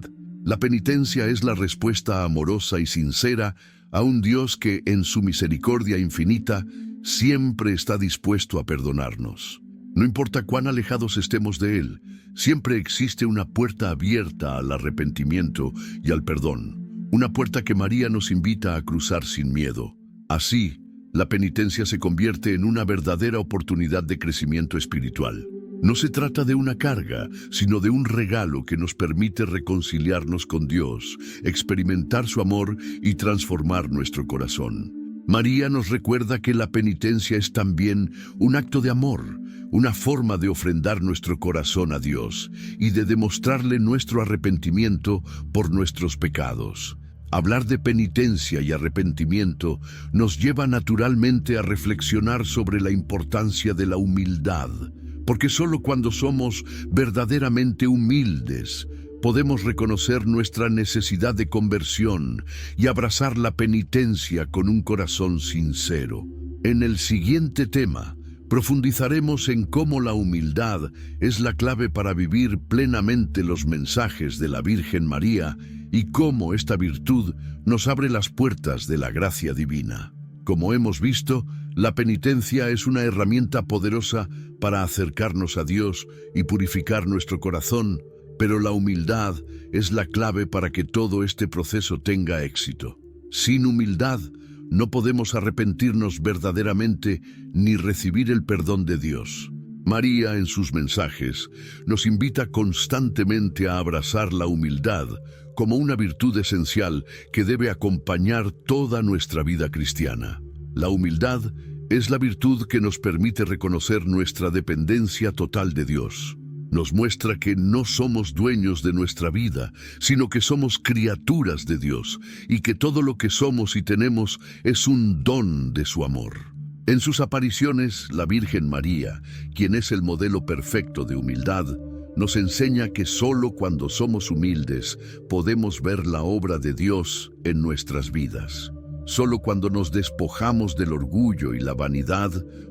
La penitencia es la respuesta amorosa y sincera a un Dios que, en su misericordia infinita, siempre está dispuesto a perdonarnos. No importa cuán alejados estemos de Él, siempre existe una puerta abierta al arrepentimiento y al perdón, una puerta que María nos invita a cruzar sin miedo. Así, la penitencia se convierte en una verdadera oportunidad de crecimiento espiritual. No se trata de una carga, sino de un regalo que nos permite reconciliarnos con Dios, experimentar su amor y transformar nuestro corazón. María nos recuerda que la penitencia es también un acto de amor, una forma de ofrendar nuestro corazón a Dios y de demostrarle nuestro arrepentimiento por nuestros pecados. Hablar de penitencia y arrepentimiento nos lleva naturalmente a reflexionar sobre la importancia de la humildad, porque solo cuando somos verdaderamente humildes podemos reconocer nuestra necesidad de conversión y abrazar la penitencia con un corazón sincero. En el siguiente tema, profundizaremos en cómo la humildad es la clave para vivir plenamente los mensajes de la Virgen María y cómo esta virtud nos abre las puertas de la gracia divina. Como hemos visto, la penitencia es una herramienta poderosa para acercarnos a Dios y purificar nuestro corazón, pero la humildad es la clave para que todo este proceso tenga éxito. Sin humildad, no podemos arrepentirnos verdaderamente ni recibir el perdón de Dios. María, en sus mensajes, nos invita constantemente a abrazar la humildad como una virtud esencial que debe acompañar toda nuestra vida cristiana. La humildad es la virtud que nos permite reconocer nuestra dependencia total de Dios. Nos muestra que no somos dueños de nuestra vida, sino que somos criaturas de Dios, y que todo lo que somos y tenemos es un don de su amor. En sus apariciones, la Virgen María, quien es el modelo perfecto de humildad, nos enseña que solo cuando somos humildes podemos ver la obra de Dios en nuestras vidas. Solo cuando nos despojamos del orgullo y la vanidad,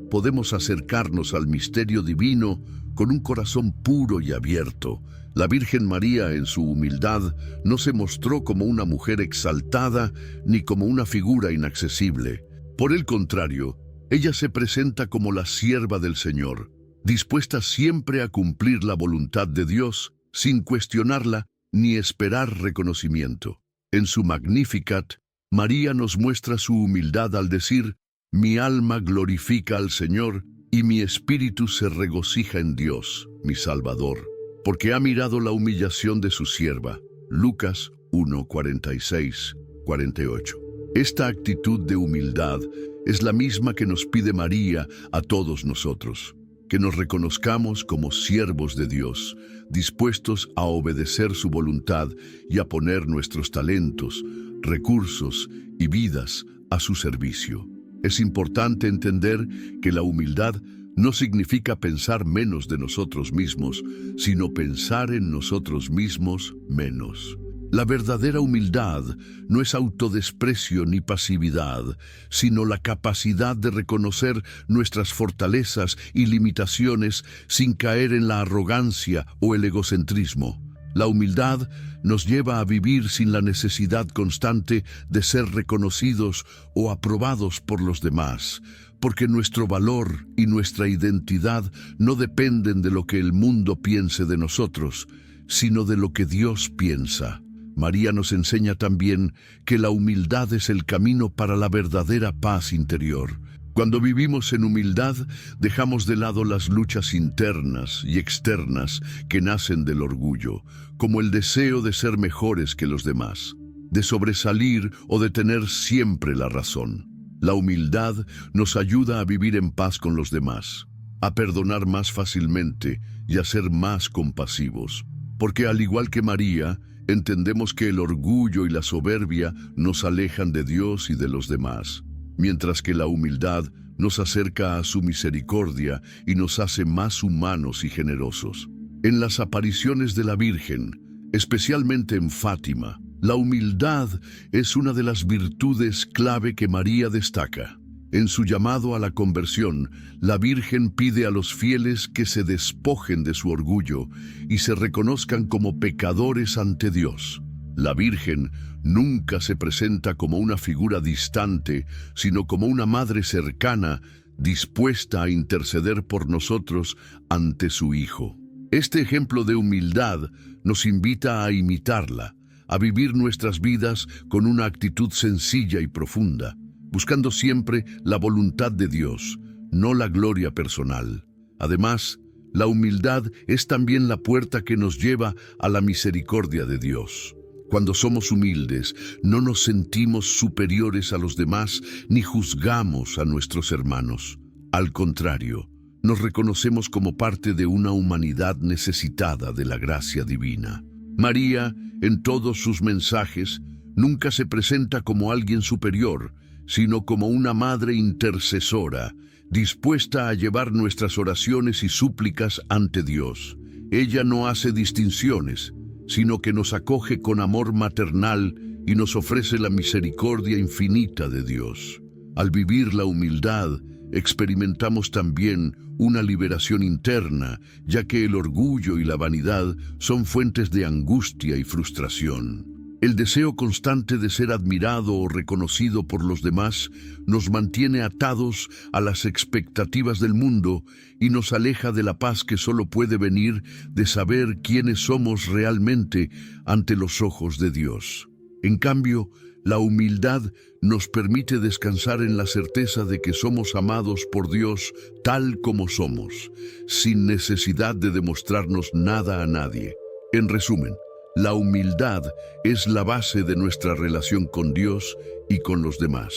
podemos acercarnos al misterio divino con un corazón puro y abierto. La Virgen María, en su humildad, no se mostró como una mujer exaltada ni como una figura inaccesible. Por el contrario, ella se presenta como la sierva del Señor, dispuesta siempre a cumplir la voluntad de Dios, sin cuestionarla ni esperar reconocimiento. En su Magnificat, María nos muestra su humildad al decir: «Mi alma glorifica al Señor, y mi espíritu se regocija en Dios, mi Salvador, porque ha mirado la humillación de su sierva». Lucas 1, 46, 48. Esta actitud de humildad es la misma que nos pide María a todos nosotros, que nos reconozcamos como siervos de Dios, dispuestos a obedecer su voluntad y a poner nuestros talentos, recursos y vidas a su servicio. Es importante entender que la humildad no significa pensar menos de nosotros mismos, sino pensar en nosotros mismos menos. La verdadera humildad no es autodesprecio ni pasividad, sino la capacidad de reconocer nuestras fortalezas y limitaciones sin caer en la arrogancia o el egocentrismo. La humildad nos lleva a vivir sin la necesidad constante de ser reconocidos o aprobados por los demás, porque nuestro valor y nuestra identidad no dependen de lo que el mundo piense de nosotros, sino de lo que Dios piensa. María nos enseña también que la humildad es el camino para la verdadera paz interior. Cuando vivimos en humildad, dejamos de lado las luchas internas y externas que nacen del orgullo, como el deseo de ser mejores que los demás, de sobresalir o de tener siempre la razón. La humildad nos ayuda a vivir en paz con los demás, a perdonar más fácilmente y a ser más compasivos, porque al igual que María, entendemos que el orgullo y la soberbia nos alejan de Dios y de los demás, mientras que la humildad nos acerca a su misericordia y nos hace más humanos y generosos. En las apariciones de la Virgen, especialmente en Fátima, la humildad es una de las virtudes clave que María destaca. En su llamado a la conversión, la Virgen pide a los fieles que se despojen de su orgullo y se reconozcan como pecadores ante Dios. La Virgen nunca se presenta como una figura distante, sino como una madre cercana, dispuesta a interceder por nosotros ante su Hijo. Este ejemplo de humildad nos invita a imitarla, a vivir nuestras vidas con una actitud sencilla y profunda, buscando siempre la voluntad de Dios, no la gloria personal. Además, la humildad es también la puerta que nos lleva a la misericordia de Dios. Cuando somos humildes, no nos sentimos superiores a los demás ni juzgamos a nuestros hermanos. Al contrario, nos reconocemos como parte de una humanidad necesitada de la gracia divina. María, en todos sus mensajes, nunca se presenta como alguien superior, sino como una madre intercesora, dispuesta a llevar nuestras oraciones y súplicas ante Dios. Ella no hace distinciones, sino que nos acoge con amor maternal y nos ofrece la misericordia infinita de Dios. Al vivir la humildad, experimentamos también una liberación interna, ya que el orgullo y la vanidad son fuentes de angustia y frustración. El deseo constante de ser admirado o reconocido por los demás nos mantiene atados a las expectativas del mundo y nos aleja de la paz que solo puede venir de saber quiénes somos realmente ante los ojos de Dios. En cambio, la humildad nos permite descansar en la certeza de que somos amados por Dios tal como somos, sin necesidad de demostrarnos nada a nadie. En resumen, la humildad es la base de nuestra relación con Dios y con los demás.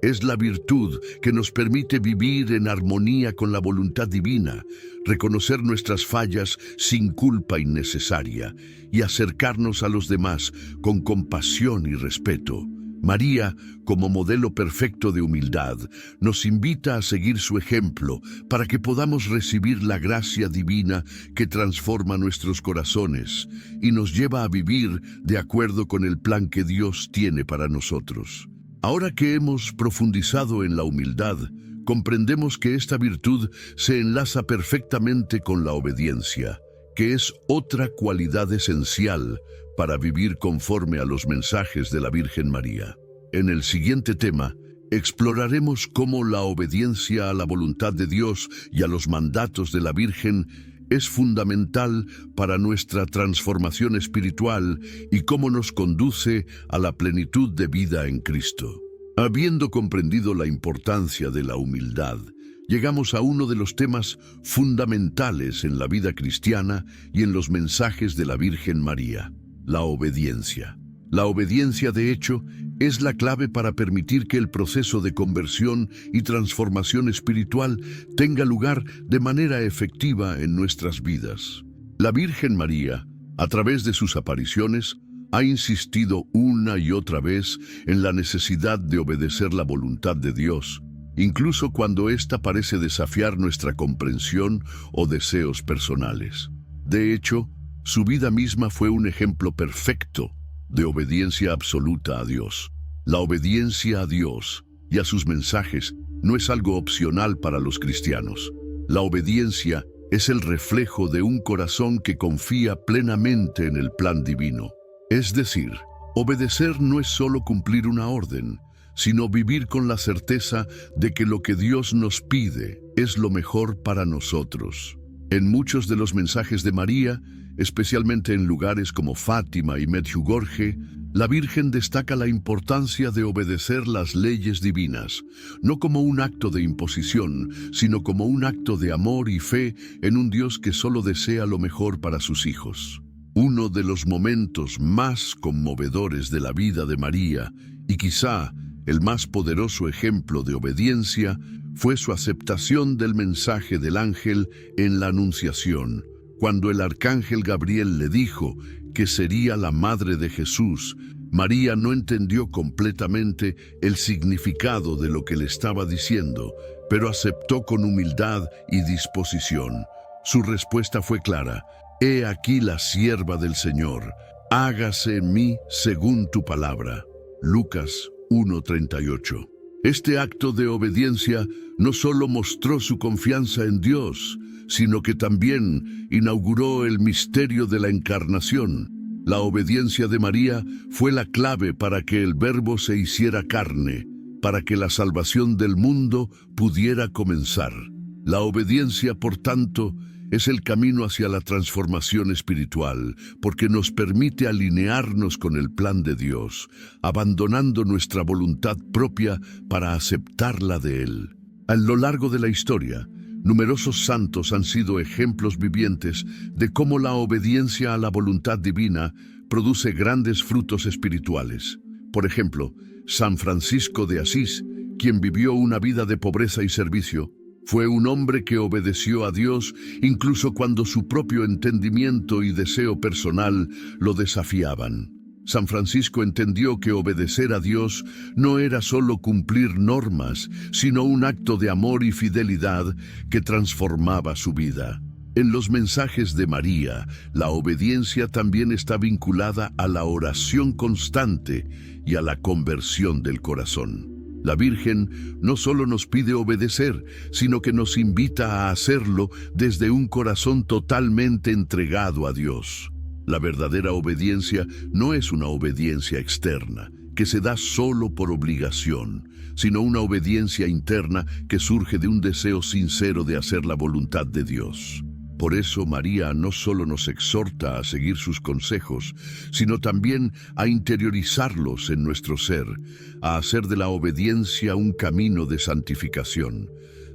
Es la virtud que nos permite vivir en armonía con la voluntad divina, reconocer nuestras fallas sin culpa innecesaria y acercarnos a los demás con compasión y respeto. María, como modelo perfecto de humildad, nos invita a seguir su ejemplo para que podamos recibir la gracia divina que transforma nuestros corazones y nos lleva a vivir de acuerdo con el plan que Dios tiene para nosotros. Ahora que hemos profundizado en la humildad, comprendemos que esta virtud se enlaza perfectamente con la obediencia, que es otra cualidad esencial para vivir conforme a los mensajes de la Virgen María. En el siguiente tema, exploraremos cómo la obediencia a la voluntad de Dios y a los mandatos de la Virgen es fundamental para nuestra transformación espiritual y cómo nos conduce a la plenitud de vida en Cristo. Habiendo comprendido la importancia de la humildad, llegamos a uno de los temas fundamentales en la vida cristiana y en los mensajes de la Virgen María: la obediencia. La obediencia, de hecho, es la clave para permitir que el proceso de conversión y transformación espiritual tenga lugar de manera efectiva en nuestras vidas. La Virgen María, a través de sus apariciones, ha insistido una y otra vez en la necesidad de obedecer la voluntad de Dios, incluso cuando ésta parece desafiar nuestra comprensión o deseos personales. De hecho, su vida misma fue un ejemplo perfecto de obediencia absoluta a Dios. La obediencia a Dios y a sus mensajes no es algo opcional para los cristianos. La obediencia es el reflejo de un corazón que confía plenamente en el plan divino. Es decir, obedecer no es solo cumplir una orden, sino vivir con la certeza de que lo que Dios nos pide es lo mejor para nosotros. En muchos de los mensajes de María, especialmente en lugares como Fátima y Medjugorje, la Virgen destaca la importancia de obedecer las leyes divinas, no como un acto de imposición, sino como un acto de amor y fe en un Dios que solo desea lo mejor para sus hijos. Uno de los momentos más conmovedores de la vida de María, y quizá el más poderoso ejemplo de obediencia, fue su aceptación del mensaje del ángel en la Anunciación. Cuando el arcángel Gabriel le dijo que sería la madre de Jesús, María no entendió completamente el significado de lo que le estaba diciendo, pero aceptó con humildad y disposición. Su respuesta fue clara: «He aquí la sierva del Señor, hágase en mí según tu palabra». Lucas 1:38. Este acto de obediencia no solo mostró su confianza en Dios, sino que también inauguró el misterio de la encarnación. La obediencia de María fue la clave para que el Verbo se hiciera carne, para que la salvación del mundo pudiera comenzar. La obediencia, por tanto, es el camino hacia la transformación espiritual, porque nos permite alinearnos con el plan de Dios, abandonando nuestra voluntad propia para aceptar la de Él. A lo largo de la historia, numerosos santos han sido ejemplos vivientes de cómo la obediencia a la voluntad divina produce grandes frutos espirituales. Por ejemplo, San Francisco de Asís, quien vivió una vida de pobreza y servicio, fue un hombre que obedeció a Dios incluso cuando su propio entendimiento y deseo personal lo desafiaban. San Francisco entendió que obedecer a Dios no era solo cumplir normas, sino un acto de amor y fidelidad que transformaba su vida. En los mensajes de María, la obediencia también está vinculada a la oración constante y a la conversión del corazón. La Virgen no solo nos pide obedecer, sino que nos invita a hacerlo desde un corazón totalmente entregado a Dios. La verdadera obediencia no es una obediencia externa, que se da solo por obligación, sino una obediencia interna que surge de un deseo sincero de hacer la voluntad de Dios. Por eso María no solo nos exhorta a seguir sus consejos, sino también a interiorizarlos en nuestro ser, a hacer de la obediencia un camino de santificación.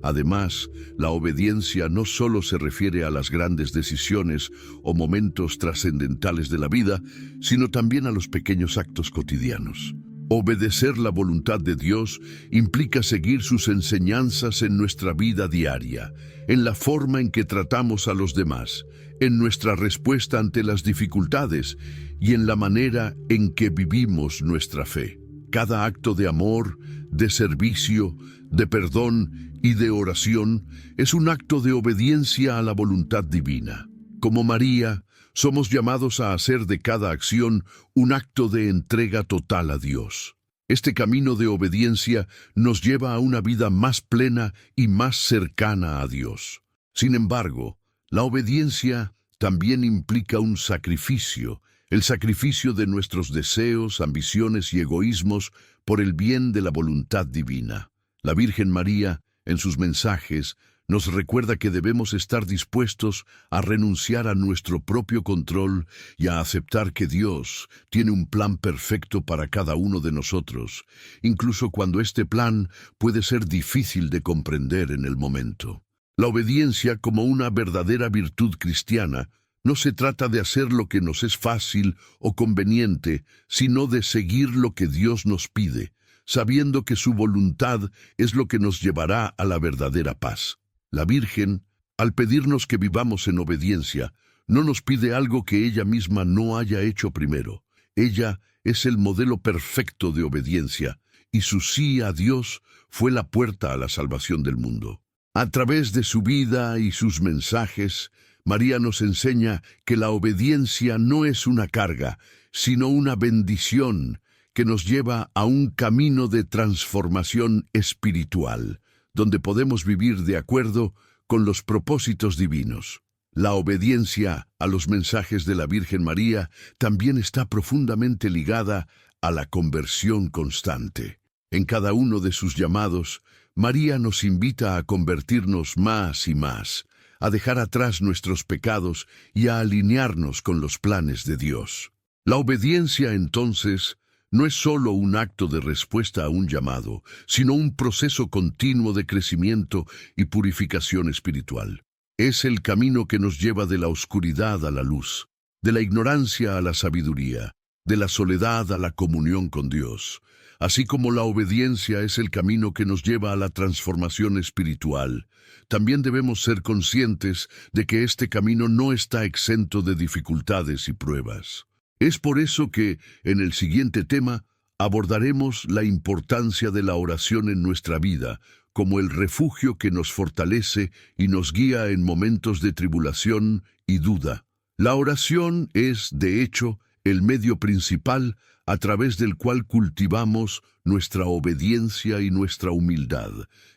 Además, la obediencia no solo se refiere a las grandes decisiones o momentos trascendentales de la vida, sino también a los pequeños actos cotidianos. Obedecer la voluntad de Dios implica seguir sus enseñanzas en nuestra vida diaria, en la forma en que tratamos a los demás, en nuestra respuesta ante las dificultades y en la manera en que vivimos nuestra fe. Cada acto de amor, de servicio, de perdón y de oración es un acto de obediencia a la voluntad divina. Como María, somos llamados a hacer de cada acción un acto de entrega total a Dios. Este camino de obediencia nos lleva a una vida más plena y más cercana a Dios. Sin embargo, la obediencia también implica un sacrificio, el sacrificio de nuestros deseos, ambiciones y egoísmos por el bien de la voluntad divina. La Virgen María, en sus mensajes, nos recuerda que debemos estar dispuestos a renunciar a nuestro propio control y a aceptar que Dios tiene un plan perfecto para cada uno de nosotros, incluso cuando este plan puede ser difícil de comprender en el momento. La obediencia, como una verdadera virtud cristiana, no se trata de hacer lo que nos es fácil o conveniente, sino de seguir lo que Dios nos pide, sabiendo que su voluntad es lo que nos llevará a la verdadera paz. La Virgen, al pedirnos que vivamos en obediencia, no nos pide algo que ella misma no haya hecho primero. Ella es el modelo perfecto de obediencia, y su sí a Dios fue la puerta a la salvación del mundo. A través de su vida y sus mensajes, María nos enseña que la obediencia no es una carga, sino una bendición que nos lleva a un camino de transformación espiritual, donde podemos vivir de acuerdo con los propósitos divinos. La obediencia a los mensajes de la Virgen María también está profundamente ligada a la conversión constante. En cada uno de sus llamados, María nos invita a convertirnos más y más, a dejar atrás nuestros pecados y a alinearnos con los planes de Dios. La obediencia, entonces, no es solo un acto de respuesta a un llamado, sino un proceso continuo de crecimiento y purificación espiritual. Es el camino que nos lleva de la oscuridad a la luz, de la ignorancia a la sabiduría, de la soledad a la comunión con Dios. Así como la obediencia es el camino que nos lleva a la transformación espiritual, también debemos ser conscientes de que este camino no está exento de dificultades y pruebas. Es por eso que, en el siguiente tema, abordaremos la importancia de la oración en nuestra vida, como el refugio que nos fortalece y nos guía en momentos de tribulación y duda. La oración es, de hecho, el medio principal a través del cual cultivamos nuestra obediencia y nuestra humildad,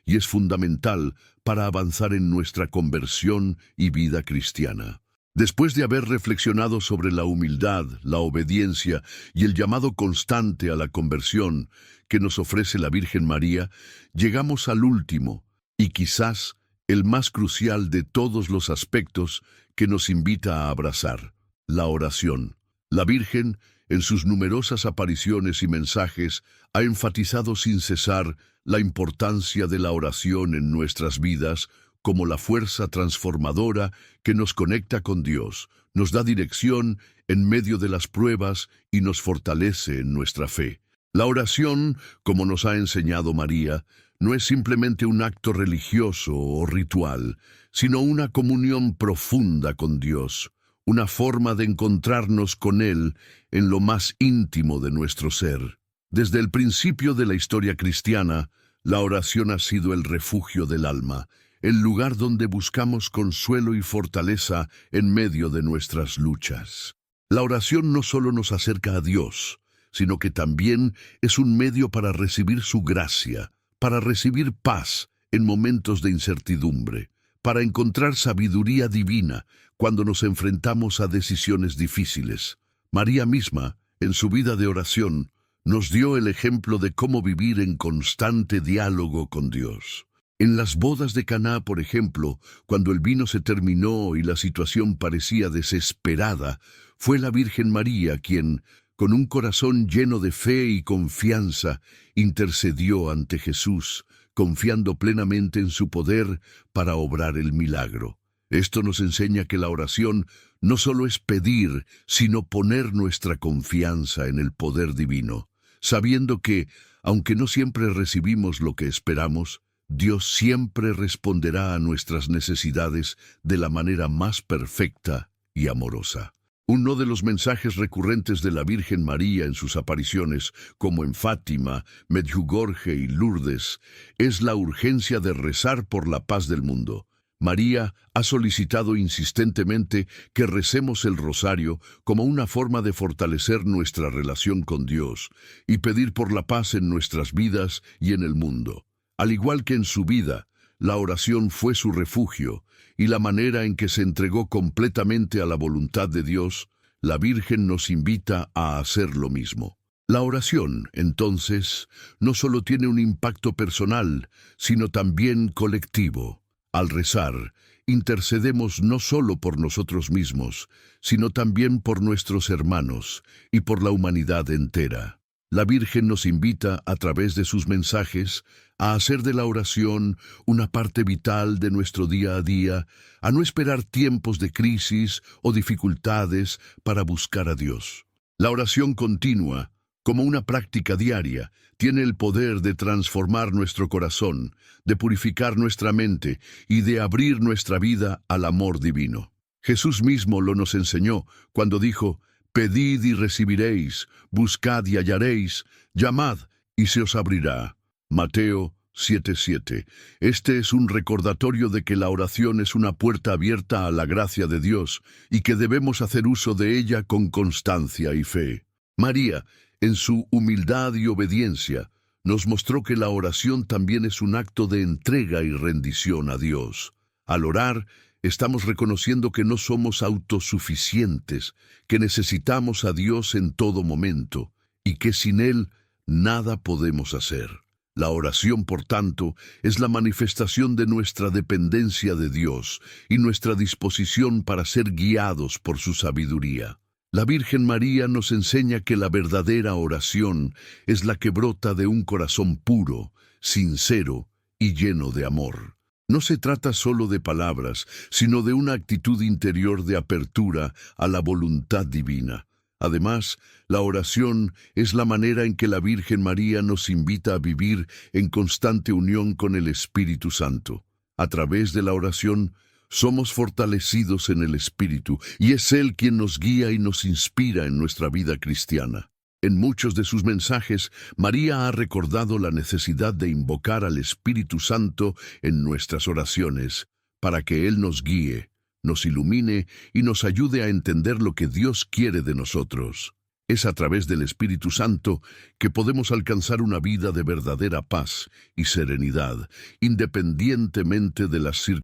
y es fundamental para avanzar en nuestra conversión y vida cristiana. Después de haber reflexionado sobre la humildad, la obediencia y el llamado constante a la conversión que nos ofrece la Virgen María, llegamos al último, y quizás el más crucial de todos los aspectos que nos invita a abrazar, la oración. La Virgen, en sus numerosas apariciones y mensajes, ha enfatizado sin cesar la importancia de la oración en nuestras vidas como la fuerza transformadora que nos conecta con Dios, nos da dirección en medio de las pruebas y nos fortalece en nuestra fe. La oración, como nos ha enseñado María, no es simplemente un acto religioso o ritual, sino una comunión profunda con Dios, una forma de encontrarnos con Él en lo más íntimo de nuestro ser. Desde el principio de la historia cristiana, la oración ha sido el refugio del alma, el lugar donde buscamos consuelo y fortaleza en medio de nuestras luchas. La oración no solo nos acerca a Dios, sino que también es un medio para recibir su gracia, para recibir paz en momentos de incertidumbre, para encontrar sabiduría divina cuando nos enfrentamos a decisiones difíciles. María misma, en su vida de oración, nos dio el ejemplo de cómo vivir en constante diálogo con Dios. En las bodas de Caná, por ejemplo, cuando el vino se terminó y la situación parecía desesperada, fue la Virgen María quien, con un corazón lleno de fe y confianza, intercedió ante Jesús, confiando plenamente en su poder para obrar el milagro. Esto nos enseña que la oración no solo es pedir, sino poner nuestra confianza en el poder divino. sabiendo que, aunque no siempre recibimos lo que esperamos, Dios siempre responderá a nuestras necesidades de la manera más perfecta y amorosa. Uno de los mensajes recurrentes de la Virgen María en sus apariciones, como en Fátima, Medjugorje y Lourdes, es la urgencia de rezar por la paz del mundo. María ha solicitado insistentemente que recemos el rosario como una forma de fortalecer nuestra relación con Dios y pedir por la paz en nuestras vidas y en el mundo. Al igual que en su vida, la oración fue su refugio y la manera en que se entregó completamente a la voluntad de Dios, la Virgen nos invita a hacer lo mismo. La oración, entonces, no solo tiene un impacto personal, sino también colectivo. Al rezar, intercedemos no solo por nosotros mismos, sino también por nuestros hermanos y por la humanidad entera. La Virgen nos invita, a través de sus mensajes, a hacer de la oración una parte vital de nuestro día a día, a no esperar tiempos de crisis o dificultades para buscar a Dios. La oración continua, como una práctica diaria, tiene el poder de transformar nuestro corazón, de purificar nuestra mente y de abrir nuestra vida al amor divino. Jesús mismo lo nos enseñó cuando dijo: «Pedid y recibiréis, buscad y hallaréis, llamad y se os abrirá». Mateo 7:7. Este es un recordatorio de que la oración es una puerta abierta a la gracia de Dios y que debemos hacer uso de ella con constancia y fe. María, en su humildad y obediencia, nos mostró que la oración también es un acto de entrega y rendición a Dios. Al orar, estamos reconociendo que no somos autosuficientes, que necesitamos a Dios en todo momento y que sin Él nada podemos hacer. La oración, por tanto, es la manifestación de nuestra dependencia de Dios y nuestra disposición para ser guiados por su sabiduría. La Virgen María nos enseña que la verdadera oración es la que brota de un corazón puro, sincero y lleno de amor. No se trata solo de palabras, sino de una actitud interior de apertura a la voluntad divina. Además, la oración es la manera en que la Virgen María nos invita a vivir en constante unión con el Espíritu Santo. A través de la oración, somos fortalecidos en el Espíritu, y es Él quien nos guía y nos inspira en nuestra vida cristiana. En muchos de sus mensajes, María ha recordado la necesidad de invocar al Espíritu Santo en nuestras oraciones, para que Él nos guíe, nos ilumine y nos ayude a entender lo que Dios quiere de nosotros. Es a través del Espíritu Santo que podemos alcanzar una vida de verdadera paz y serenidad, independientemente de las circunstancias